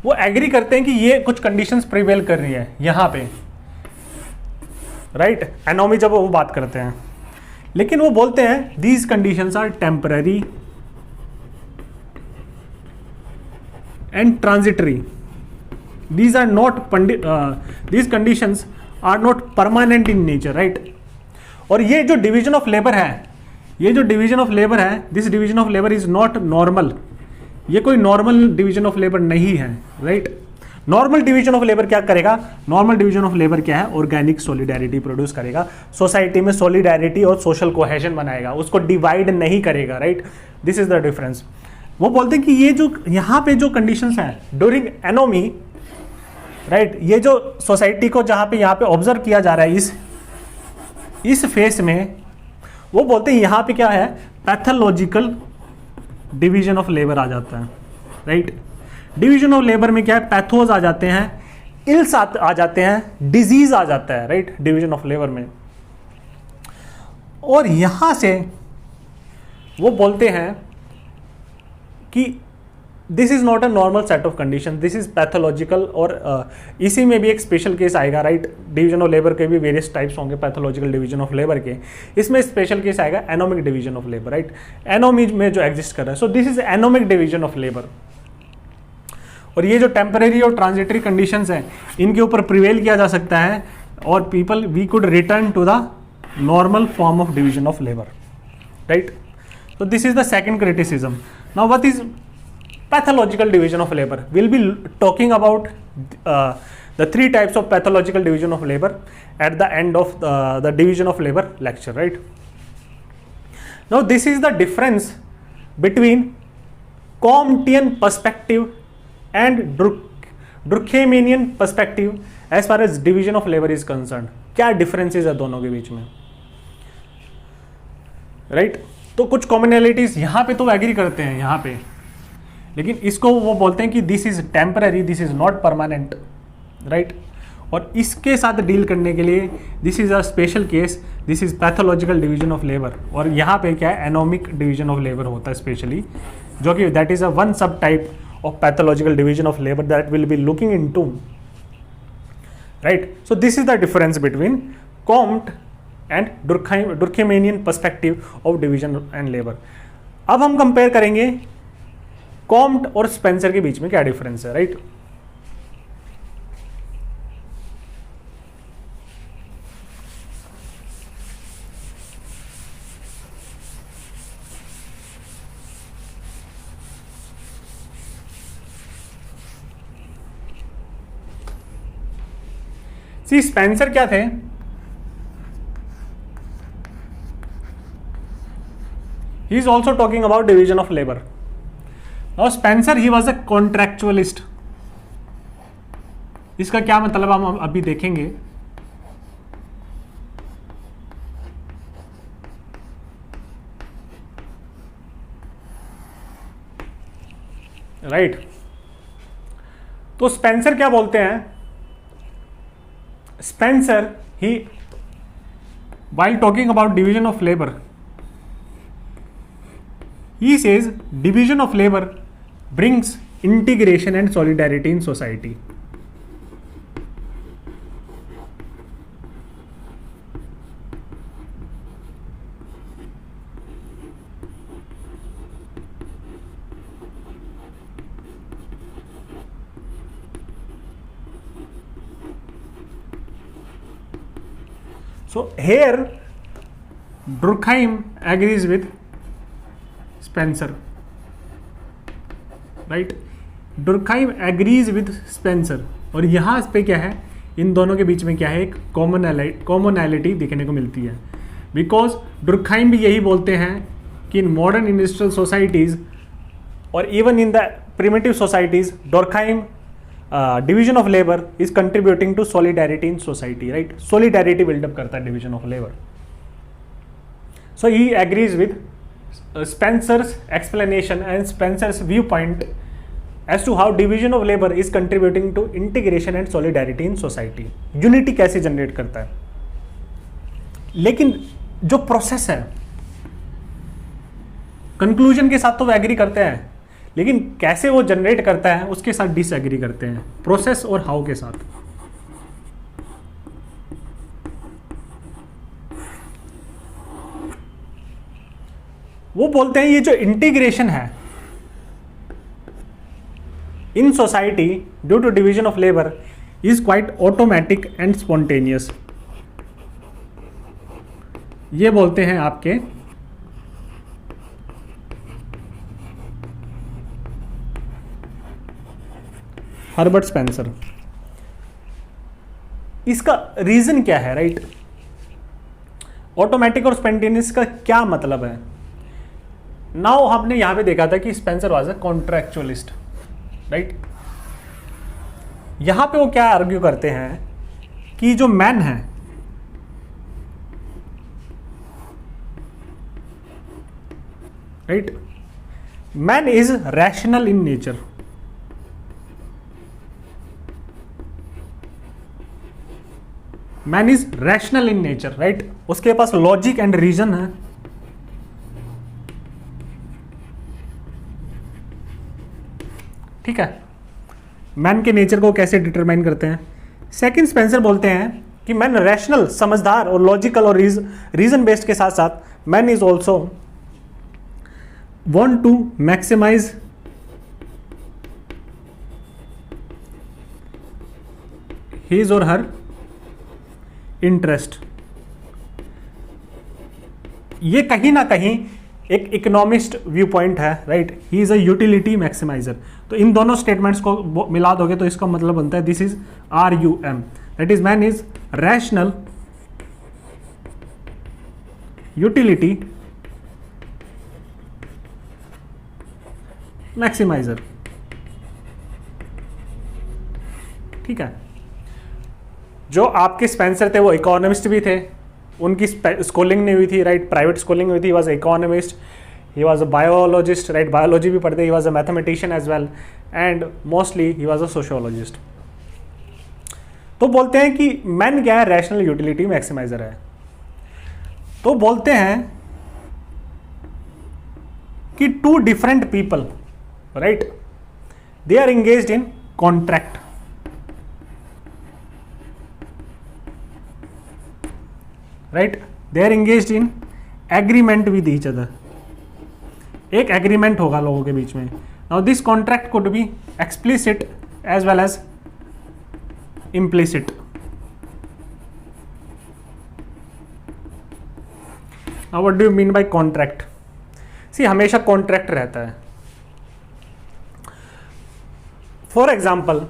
वो agree करते हैं कि ये कुछ conditions prevail कर रही है यहाँ पे, राइट, एनोमी जब वो बात करते हैं। लेकिन वो बोलते हैं these conditions are temporary and transitory, these are not these conditions are not permanent in nature, right. और ये जो डिवीजन ऑफ लेबर है, ये जो डिवीजन ऑफ लेबर है, this division of labour is not normal. ये कोई नॉर्मल डिवीजन ऑफ लेबर नहीं है, right. Normal division of labour क्या करेगा? नॉर्मल डिवीजन ऑफ लेबर क्या है? ऑर्गेनिक सॉलिडारिटी प्रोड्यूस करेगा, सोसाइटी में सॉलिडारिटी और सोशल कोहेजन बनाएगा, उसको डिवाइड नहीं करेगा, right. This is the difference. वो बोलते हैं कि ये जो यहाँ पे जो कंडीशंस हैं ड्यूरिंग एनोमी, राइट, ये जो सोसाइटी को जहाँ पे यहाँ पे ऑब्जर्व किया जा रहा है इस फेस में, वो बोलते हैं यहाँ पे क्या है? पैथोलॉजिकल डिवीजन ऑफ लेबर आ जाता है, राइट। डिवीजन ऑफ लेबर में क्या है? पैथोज आ जाते हैं, इल्स आ जाते हैं, डिजीज आ जाता है, राइट, डिवीजन ऑफ लेबर में। और यहां से वो बोलते हैं कि this is not a normal set of condition, this is pathological. और इसी में भी एक स्पेशल केस आएगा, राइट। डिवीजन ऑफ लेबर के भी वेरियस टाइप्स होंगे पैथोलॉजिकल डिवीजन ऑफ लेबर के, इसमें स्पेशल केस आएगा anomic division of labour, right, anomie में जो एग्जिस्ट कर रहा है। So this is anomic division of labour. और ये जो टेम्परेरी और ट्रांजिटरी कंडीशंस हैं इनके ऊपर प्रिवेल किया जा सकता है, और people we could return to the normal form of division of labour, right. So this is the second criticism. Now what is pathological division of labor? We'll be talking about the three types of pathological division of labor at the end of the division of labor lecture, right? Now this is the difference between Comtean perspective and Durkheimian perspective as far as division of labour is concern, क्या differences है दोनों के बीच में, right तो कुछ commonalities यहां पे तो एग्री करते हैं यहां पे, लेकिन इसको वो बोलते हैं कि this is temporary, this is not permanent, right और इसके साथ डील करने के लिए this is a special case, this is pathological division of labour, और यहाँ पे क्या है एनोमिक डिवीजन ऑफ लेबर होता है स्पेशली, जो कि that is a one sub type of pathological division of labour that will be looking into, right so this is the difference between Comte and Durkheimian perspective of division and labour. अब हम compare करेंगे Comte और Spencer के बीच में क्या difference है, right सी Spencer क्या थे, he is also talking about division of labor. Now Spencer he was a contractualist. इसका क्या मतलब हम अभी देखेंगे, राइट तो स्पेंसर क्या बोलते हैं, Spencer he while talking about division of labor he says division of labor brings integration and solidarity in society. So here Durkheim agrees with Spencer, right? Durkheim agrees with Spencer और यहाँ पे क्या है, इन दोनों के बीच में क्या है, एक कॉमनैलिटी देखने को मिलती है, बिकॉज Durkheim भी यही बोलते हैं कि इन मॉडर्न इंडस्ट्रियल सोसाइटीज और even in the primitive societies Durkheim division of labour is contributing to solidarity in society, right solidarity build up करता है division of labour. So he agrees with Spencer's explanation and Spencer's viewpoint as to how division of labor is contributing to integration and solidarity in society. Unity कैसे generate करता है, लेकिन जो process है conclusion के साथ तो वो एग्री करते हैं, लेकिन कैसे वो जनरेट करता है उसके साथ डिसएग्री करते हैं, प्रोसेस और हाउ के साथ. वो बोलते हैं ये जो इंटीग्रेशन है in society due to division of labour is quite automatic and spontaneous. ये बोलते हैं आपके हर्बर्ट स्पेंसर. इसका रीजन क्या है, राइट? ऑटोमेटिक और स्पॉन्टेनियस का क्या मतलब है? नाउ हमने यहां पे देखा था कि स्पेंसर वाज अ कॉन्ट्रैक्चुअलिस्ट, राइट? यहां पे वो क्या आर्ग्यू करते हैं कि जो मैन है right, man is rational in nature. Man is rational in nature, right? उसके पास लॉजिक एंड रीजन है. ठीक है, मैन के नेचर को कैसे डिटरमाइन करते हैं? सेकंड, स्पेंसर बोलते हैं कि मैन रैशनल, समझदार और लॉजिकल और रीजन बेस्ड के साथ साथ man is also want to maximise his और हर इंटरेस्ट. ये कहीं ना कहीं एक इकोनॉमिस्ट व्यू पॉइंट है, राइट? He is a utility maximiser. तो इन दोनों स्टेटमेंट्स को मिला दोगे तो इसका मतलब बनता है this is RUM, that is man is rational, utility maximiser, ठीक है। जो आपके स्पेंसर थे वो इकोनॉमिस्ट भी थे, उनकी स्कूलिंग नहीं हुई थी, राइट, प्राइवेट स्कूलिंग हुई थी, was economist, he was a biologist, right, biology भी पढ़ते, he was a mathematician as well, and mostly he was a sociologist. तो बोलते हैं कि मैन क्या है, रैशनल यूटिलिटी मैक्सिमाइजर है। तो बोलते हैं कि two different people, right, they are engaged in contract, right, they are engaged in agreement with each other. एक एग्रीमेंट होगा लोगों के बीच में। Now this contract could be explicit as well as implicit. Now what do you mean by contract? See, हमेशा contract रहता है। For example,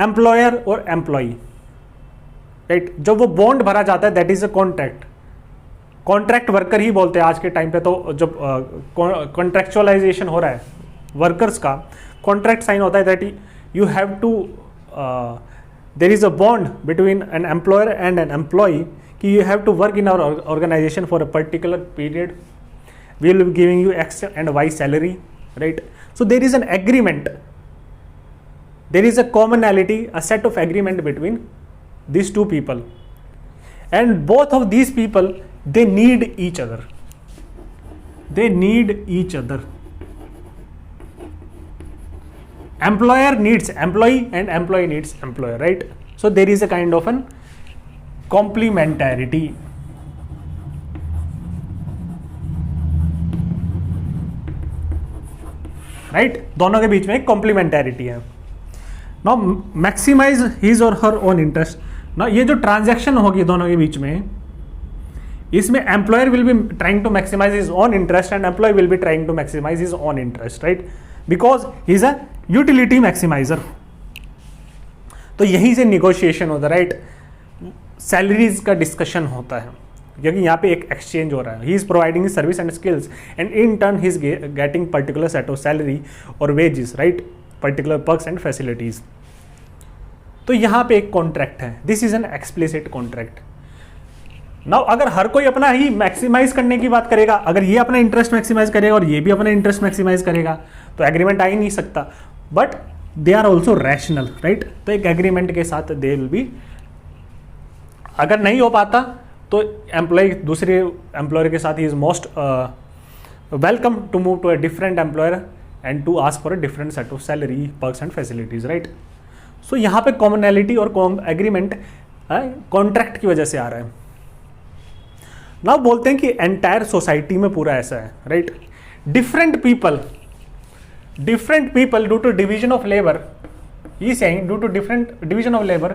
employer और एम्प्लॉई, राइट, जब वो बॉन्ड भरा जाता है that is a contract. Contract worker ही बोलते हैं आज के टाइम पे। तो जब कॉन्ट्रैक्चुअलाइजेशन हो रहा है वर्कर्स का, कॉन्ट्रैक्ट साइन होता है that you have to there is a bond between an employer and an employee कि you have to work in our organization for a particular period, we will be giving you X and Y salary, right? So there is an agreement, there is a commonality, a set of agreement between these two people, and both of these people, they need each other, they need each other. Employer needs employee and employee needs employer, right? So there is a kind of an complementarity, right? दोनों के बीच में एक complementarity है। Now maximize his or her own interest. Now ये जो transaction होगी दोनों के बीच में, इसमें employer will be trying to maximize his own interest and employee will be trying to maximize his own interest, right? Because he is a utility maximizer. तो यहीं से negotiation होता है, राइट, सैलरीज का डिस्कशन होता है, क्योंकि यहाँ पे एक एक्सचेंज हो रहा है। He is providing service and skills and in turn he is getting particular set of salary और wages, right, particular perks and facilities. तो यहाँ पे एक कॉन्ट्रैक्ट है, this is an explicit contract. Now अगर हर कोई अपना ही मैक्सिमाइज करने की बात करेगा, अगर ये अपना इंटरेस्ट मैक्सिमाइज करेगा और ये भी अपना इंटरेस्ट मैक्सिमाइज करेगा, तो एग्रीमेंट आ ही नहीं सकता। But they are also rational, right, तो एक एग्रीमेंट के साथ दे विल बी, अगर नहीं हो पाता तो एम्प्लॉय दूसरे एम्प्लॉयर के साथ he is most welcome to move to a different employer and to ask for a different set of salary, perks and facilities, right. So यहाँ पे कॉमनैलिटी और एग्रीमेंट कॉन्ट्रैक्ट की वजह से आ रहा है। नाउ बोलते हैं कि एंटायर सोसाइटी में पूरा ऐसा है, right, different people due to division of labor, he is saying due to different division of labor,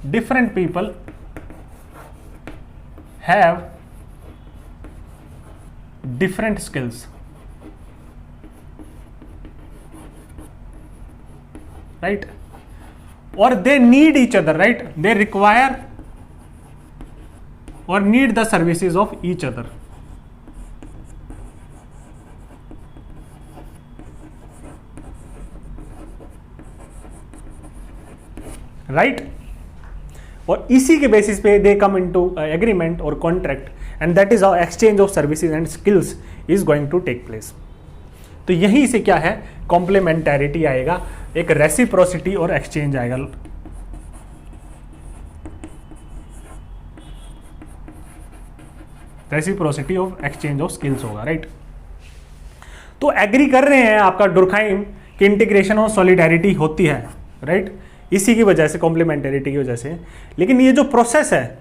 different people have different skills, right, or they need each other, right, they require or need the services of each other, right, और इसी के basis पे they come into agreement और contract and that is how exchange of services and skills is going to take place. तो यहीं से क्या है, कॉम्प्लीमेंटैरिटी आएगा, एक रेसिप्रोसिटी और एक्सचेंज आएगा। Reciprocity of exchange of skills होगा, राइट। तो एग्री कर रहे हैं आपका डुरखाइम कि इंटीग्रेशन और सॉलिडेरिटी होती है, राइट, इसी की वजह से, कॉम्प्लीमेंटरिटी की वजह से। लेकिन ये जो प्रोसेस है,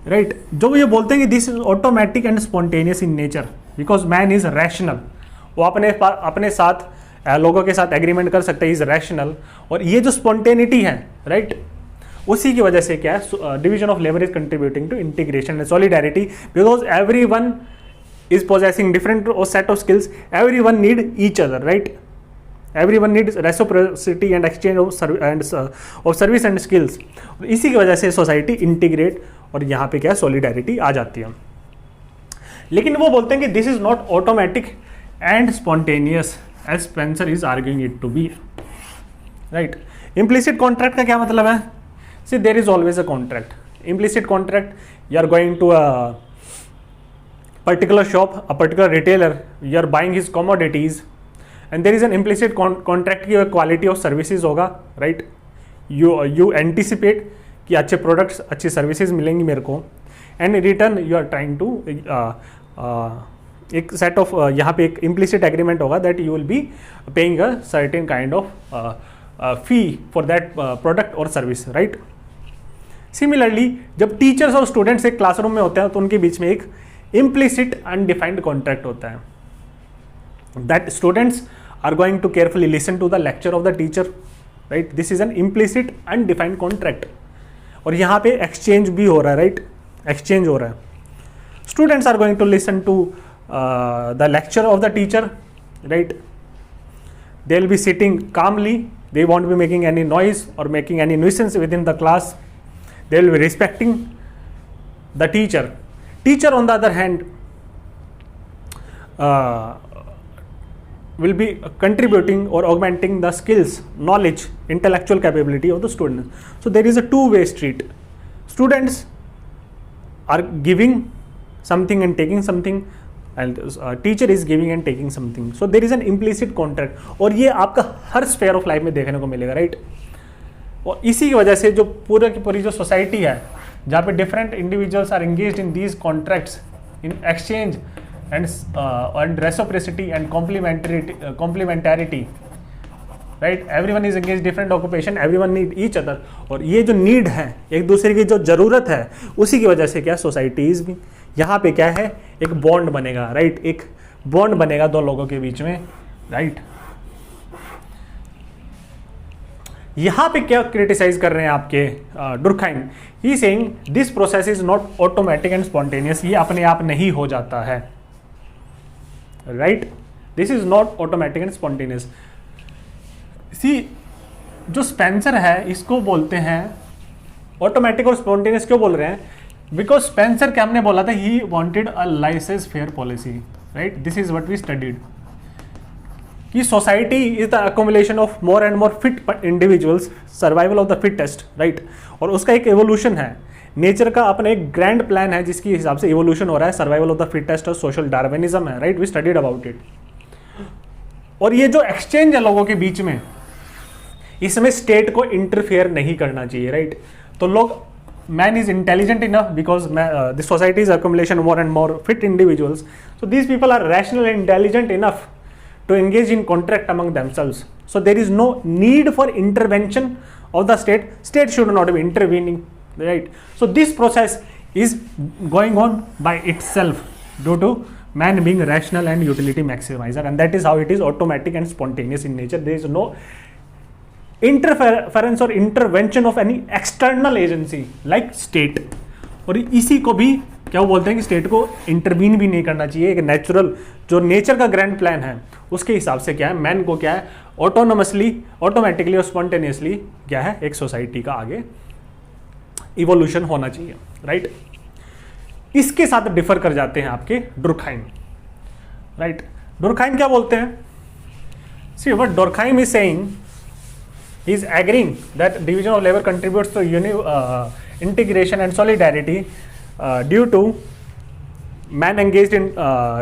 राइट, जो ये बोलते हैं कि this is automatic and spontaneous in nature because man is rational, वो अपने साथ लोगों के साथ एग्रीमेंट कर सकते हैं, इज रैशनल। और ये जो स्पॉन्टेनिटी है, राइट, उसी की वजह से क्या है, division of labour is contributing to integration and solidarity because every one is possessing different set of skills, every one need each other, right, everyone needs reciprocity and exchange of service and skills। इसी की वजह से society integrate और यहाँ पे क्या solidarity आ जाती है। लेकिन वो बोलते हैं कि this is not automatic and spontaneous as Spencer is arguing it to be. Right? Implicit contract का क्या मतलब है? See, there is always a contract. Implicit contract, you are going to a particular shop, a particular retailer, you are buying his commodities, and there is an implicit contract की quality of services होगा, right? You anticipate कि अच्छे products, अच्छी services मिलेंगी मेरे को, and in return you are trying to एक set of यहाँ पे एक implicit agreement होगा that you will be paying a certain kind of fee for that product or service, right? Similarly, जब टीचर्स और स्टूडेंट्स एक क्लासरूम में होते हैं तो उनके बीच में एक implicit undefined contract होता है, that students are going to carefully listen to the lecture of the teacher, right? This is an implicit undefined contract. और यहाँ पे exchange भी हो रहा है, right? Exchange हो रहा है. Students are going to listen to the lecture of the teacher, right? They will be sitting calmly. They won't be making any noise or making any nuisance within the class. They will be respecting the teacher. Teacher, on the other hand, will be contributing or augmenting the skills, knowledge, intellectual capability of the students. So there is a two-way street. Students are giving something and taking something, and teacher is giving and taking something. So there is an implicit contract. और ये आपका हर sphere of life में देखने को मिलेगा, right? और इसी की वजह से जो पूरा की पूरी जो सोसाइटी है, जहाँ पे different individuals are engaged in these contracts in exchange and reciprocity and complementarity, right? Everyone is engaged different occupation, everyone need each other. और ये जो need है, एक दूसरे की जो ज़रूरत है, उसी की वजह से क्या सोसाइटीज़ भी यहाँ पे क्या है, एक बॉन्ड बनेगा, राइट? एक बॉन्ड बनेगा दो लोगों के बीच में, राइट? यहाँ पे क्या क्रिटिसाइज कर रहे हैं आपके Durkheim? He saying this process is not automatic and spontaneous. ये अपने आप नहीं हो जाता है, right? This is not automatic and spontaneous. See, जो स्पेंसर है इसको बोलते हैं ऑटोमेटिक और स्पॉन्टेनियस. क्यों बोल रहे हैं? बिकॉज स्पेंसर क्या हमने बोला था, he wanted a laissez faire policy, right? This is what we studied कि society is the accumulation of more and more fit individuals, survival of the fittest, right? और उसका एक एवोल्यूशन है, नेचर का अपना एक ग्रैंड प्लान है जिसके हिसाब से एवोल्यूशन हो रहा है, सर्वाइवल ऑफ द फिटेस्ट और सोशल डार्विनिज्म है, right? We studied about it. और ये जो एक्सचेंज है लोगों के बीच में, इसमें स्टेट को इंटरफेयर नहीं करना चाहिए, राइट? तो लोग, man is intelligent enough because the society is accumulation of more and more fit individuals, so these people are rational and intelligent enough to engage in contract among themselves. So there is no need for intervention of the state. State should not be intervening, right? So this process is going on by itself due to man being rational and utility maximizer, and that is how it is automatic and spontaneous in nature. There is no interference or intervention of any external agency like state. और इसी को भी क्या वो बोलते हैं कि state को इंटरवीन भी नहीं करना चाहिए. एक नेचुरल जो नेचर का ग्रैंड प्लान है उसके हिसाब से क्या है, मैन को क्या है, ऑटोनोमसली, ऑटोमेटिकली और स्पॉन्टेनियसली क्या है, एक सोसाइटी का आगे इवोल्यूशन होना चाहिए, राइट? इसके साथ डिफर कर जाते हैं आपके डुरखाइम, राइट? डुरखाइम क्या बोलते हैं? See, what Durkheim is saying, he is agreeing that division of labor contributes to integration and solidarity due to man engaged in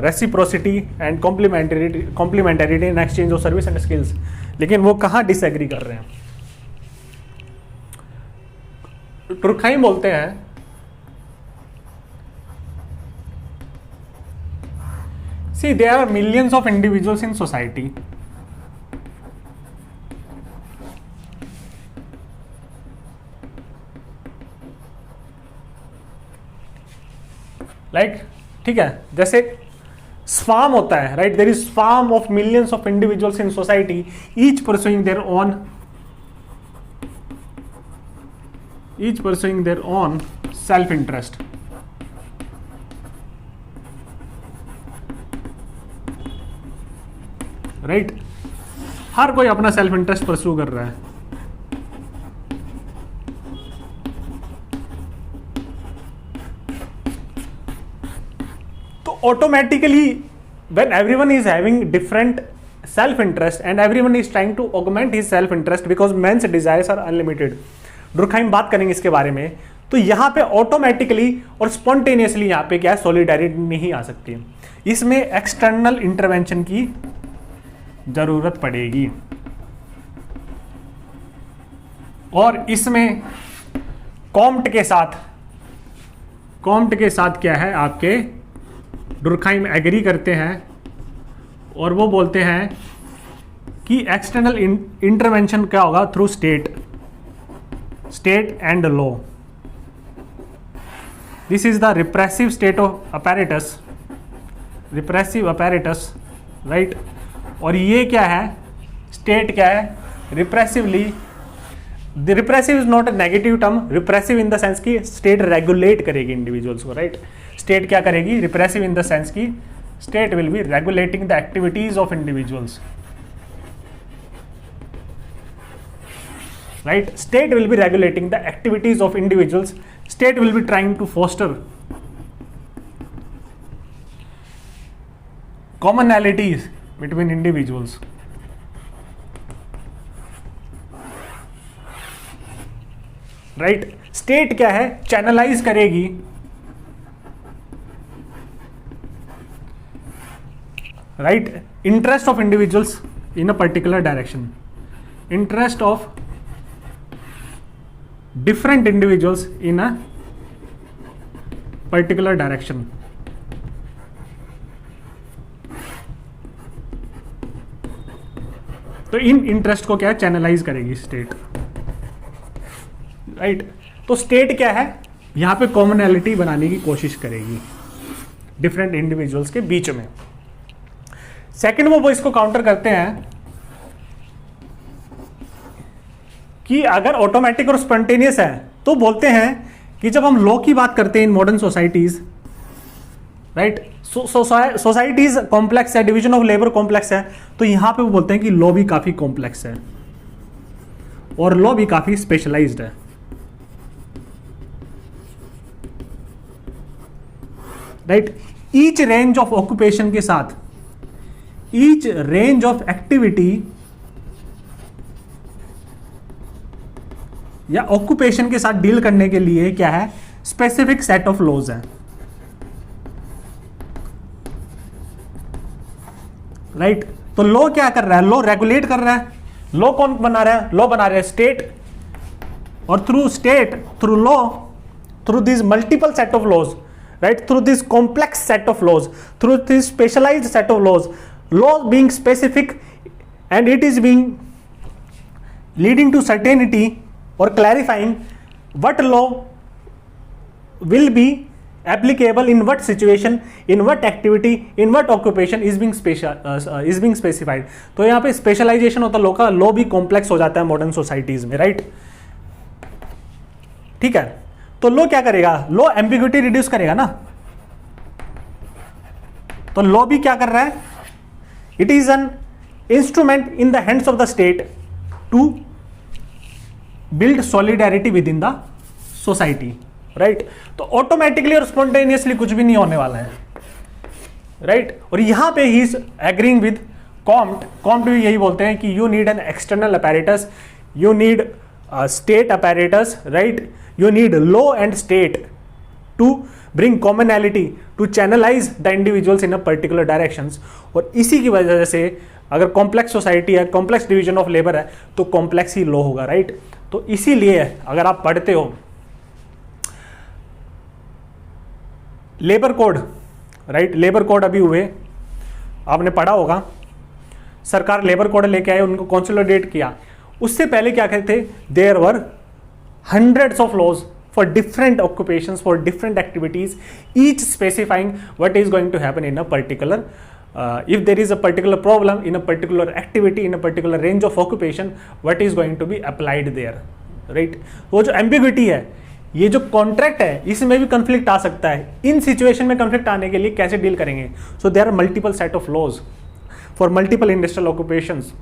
reciprocity and complementarity in exchange of service and skills. लेकिन वो कहाँ disagree कर रहे हैं? डुरखाइम बोलते हैं see, there are millions of individuals in society. Like ठीक है, जैसे स्वार्म होता है, right? There is swarm of millions of individuals in society, each pursuing their own self interest. Right? हर कोई अपना सेल्फ इंटरेस्ट परस्यू कर रहा है. Automatically when everyone is having different self interest and everyone is trying to augment his self interest because men's desires are unlimited. डुरखाइम बात करेंगे इसके बारे में, तो यहाँ पे ऑटोमेटिकली और स्पॉन्टेनियसली यहाँ पे क्या है, सॉलिडारिटी नहीं आ सकती, इसमें एक्सटर्नल इंटरवेंशन की जरूरत पड़ेगी। और इसमें कॉम्ट के साथ क्या है, आपके डुरखाइम एग्री करते हैं और वो बोलते हैं कि एक्सटर्नल इंटरवेंशन क्या होगा, through state and law. This is the repressive state of apparatus, right. और ये क्या है, स्टेट क्या है, repressively, the repressive is not a negative term, repressive in the sense की स्टेट रेगुलेट करेगी इंडिविजुअल्स को, राइट। स्टेट क्या करेगी, रिप्रेसिव इन द सेंस की state will be regulating the activities of individuals, right. State will be regulating the activities of individuals, state will B trying to foster commonalities between individuals, right. State क्या है, channelise करेगी, right, interest of individuals in a particular direction, interest of different individuals in a particular direction. तो in interest को क्या है, channelise करेगी state, right. तो state क्या है, यहां पे कॉमनैलिटी बनाने की कोशिश करेगी डिफरेंट इंडिविजुअल्स के बीच में। सेकंड वो इसको काउंटर करते हैं कि अगर ऑटोमेटिक और स्पॉन्टेनियस है तो बोलते हैं कि जब हम लॉ की बात करते हैं इन modern societies, right, societies complex है, डिवीजन ऑफ लेबर कॉम्प्लेक्स है, तो यहां पे वो बोलते हैं कि लॉ भी काफी कॉम्प्लेक्स है और लॉ भी काफी स्पेशलाइज्ड है, right. Each range of occupation के साथ, ईच रेंज ऑफ एक्टिविटी या ऑक्यूपेशन के साथ डील करने के लिए क्या है, स्पेसिफिक सेट ऑफ लॉज है, राइट। तो लॉ क्या कर रहा है, लॉ रेगुलेट कर रहा है। लॉ कौन बना रहा है, लॉ बना रहे हैं स्टेट, और through state, through law, through this multiple set of laws, right, through this complex set of laws, through this specialised set of laws, law being specific and it is being leading to certainty और clarifying what law will be applicable in what situation, in what activity, in what occupation is being specified। तो यहाँ पे specialisation होता है law का, law भी complex हो जाता है मॉडर्न सोसाइटीज में, राइट। ठीक है, तो लॉ क्या करेगा, लॉ एम्बिग्युइटी रिड्यूस करेगा ना। तो लॉ भी क्या कर रहा है, it is an instrument in the hands of the state to build solidarity within the society, right. तो ऑटोमेटिकली और स्पॉन्टेनियसली कुछ भी नहीं होने वाला है, राइट। और यहां पे he is agreeing with Comte भी यही बोलते हैं कि you need an external apparatus, you need state apparatus, right, you need law and state to bring commonality, to channelise the individuals in a particular directions. और इसी की वजह से अगर कॉम्प्लेक्स सोसाइटी है, कॉम्प्लेक्स डिवीजन ऑफ लेबर है, तो complex ही लॉ होगा, राइट। तो इसीलिए अगर आप पढ़ते हो labour code, right, labour code अभी हुए, आपने पढ़ा होगा, सरकार लेबर कोड लेके आए, उनको कंसोलिडेट किया। उससे पहले क्या कहते थे, there were hundreds of laws for different occupations, for different activities, each specifying what is going to happen in a particular if there is a particular problem in a particular activity, in a particular range of occupation, what is going to be applied there, right। वो जो ambiguity है, ये जो contract है, इसमें भी conflict आ सकता है। इन सिचुएशन में कंफ्लिक्ट आने के लिए कैसे डील करेंगे, so there are multiple set of laws for multiple industrial occupations.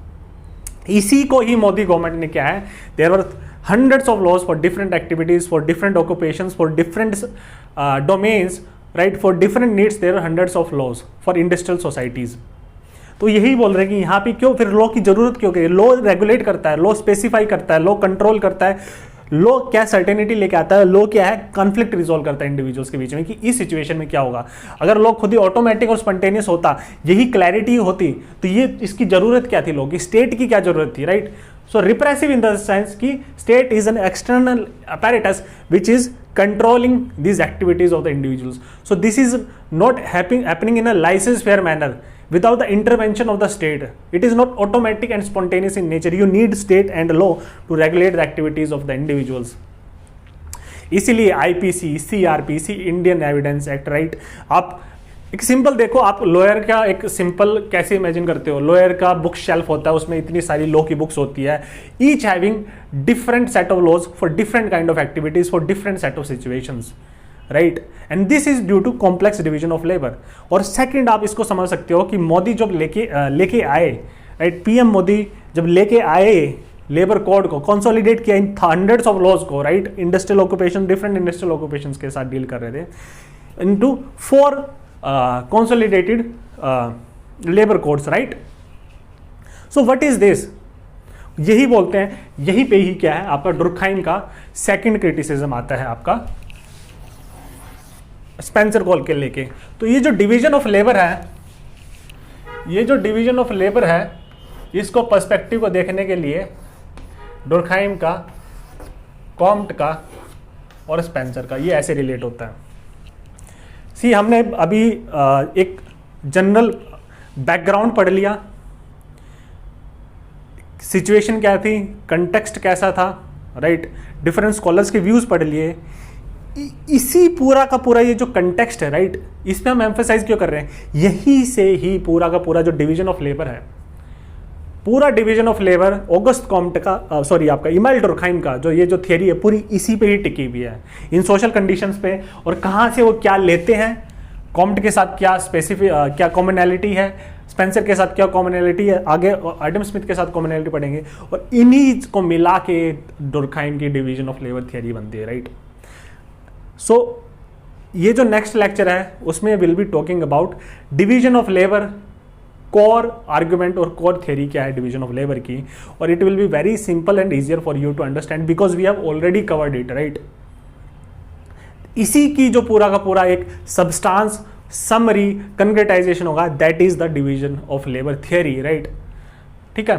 इसी को ही मोदी गवर्नमेंट ने क्या है, there were hundreds of laws for different activities, for different occupations, for different domains, right, for different needs there are hundreds of laws for industrial societies. तो यही बोल रहे हैं कि यहाँ पे क्यों फिर लॉ की जरूरत क्यों है? लॉ रेगुलेट करता है, लॉ स्पेसिफाई करता है, लॉ कंट्रोल करता है, लॉ क्या सर्टेनिटी लेके आता है, लॉ क्या है, कॉन्फ्लिक्ट रिजॉल्व करता है इंडिविजुअल्स के बीच में कि इस सिचुएशन में क्या होगा। अगर लॉ खुद ही ऑटोमेटिक और स्पॉन्टेनियस होता, यही क्लैरिटी होती, तो ये इसकी जरूरत क्या थी लॉ की, स्टेट की क्या जरूरत थी, right. So repressive in the sense कि state is an external apparatus which is controlling these activities of the individuals. So this is not happening in a laissez-faire manner without the intervention of the state. It is not automatic and spontaneous in nature. You need state and law to regulate the activities of the individuals. इसीलिए IPC, CRPC, Indian evidence act, right. आप एक simple देखो, आप lawyer का एक simple कैसे imagine करते हो, लॉयर का बुक शेल्फ होता है, उसमें इतनी सारी लॉ की बुक्स होती है, each having different set of laws for different kind of activities for different set of situations, right. And this is due to complex division of labour. और सेकंड आप इसको समझ सकते हो कि मोदी जब लेके आए, राइट, पीएम मोदी जब लेके आए लेबर कोड को, कंसोलिडेट किया इन हंड्रेड्स ऑफ लॉज को, right, industrial occupation, different industrial occupations के साथ डील कर रहे थे, into 4 consolidated labor codes, right? So what is this? यही बोलते हैं, यही पे ही क्या है आपका डुर्कहाइम का सेकंड क्रिटिसिज्म आता है आपका स्पेंसर कॉल के लेके। तो ये जो डिवीजन ऑफ लेबर है, ये जो डिवीजन ऑफ लेबर है, इसको पर्सपेक्टिव को देखने के लिए डुर्कहाइम का, कॉम्ट का और स्पेंसर का ये ऐसे रिलेट होता है। सी हमने अभी एक जनरल बैकग्राउंड पढ़ लिया, सिचुएशन क्या थी, कंटेक्स्ट कैसा था, राइट, डिफरेंट स्कॉलर्स के व्यूज पढ़ लिए। इसी पूरा का पूरा ये जो कंटेक्स्ट है, राइट, इस पे हम एम्फेसाइज क्यों कर रहे हैं, यही से ही पूरा का पूरा जो डिवीजन ऑफ लेबर है, पूरा division of labour August Comte का, सॉरी आपका इमाइल डुर्कहाइम का जो ये जो थियरी है पूरी इसी पे ही टिकी हुई है, इन सोशल कंडीशंस पे। और कहाँ से वो क्या लेते हैं, कॉम्ट के साथ क्या स्पेसिफिक क्या कॉमनैलिटी है, स्पेंसर के साथ क्या कॉमनैलिटी है, आगे एडम स्मिथ के साथ कॉमनैलिटी पढ़ेंगे, और इन्हीं को मिला के डुर्कहाइम की डिवीजन ऑफ लेबर थियरी बनती है, राइट। सो ये जो नेक्स्ट लेक्चर है उसमें will be talking about division of labour, core argument और कोर थ्योरी क्या है डिवीजन ऑफ लेबर की, और it will be very simple and easier for you to understand because we have already covered it, right. इसी की जो पूरा का पूरा एक सब्सटेंस समरी कंक्रेटाइजेशन होगा, that is the division of labour theory, right. ठीक है।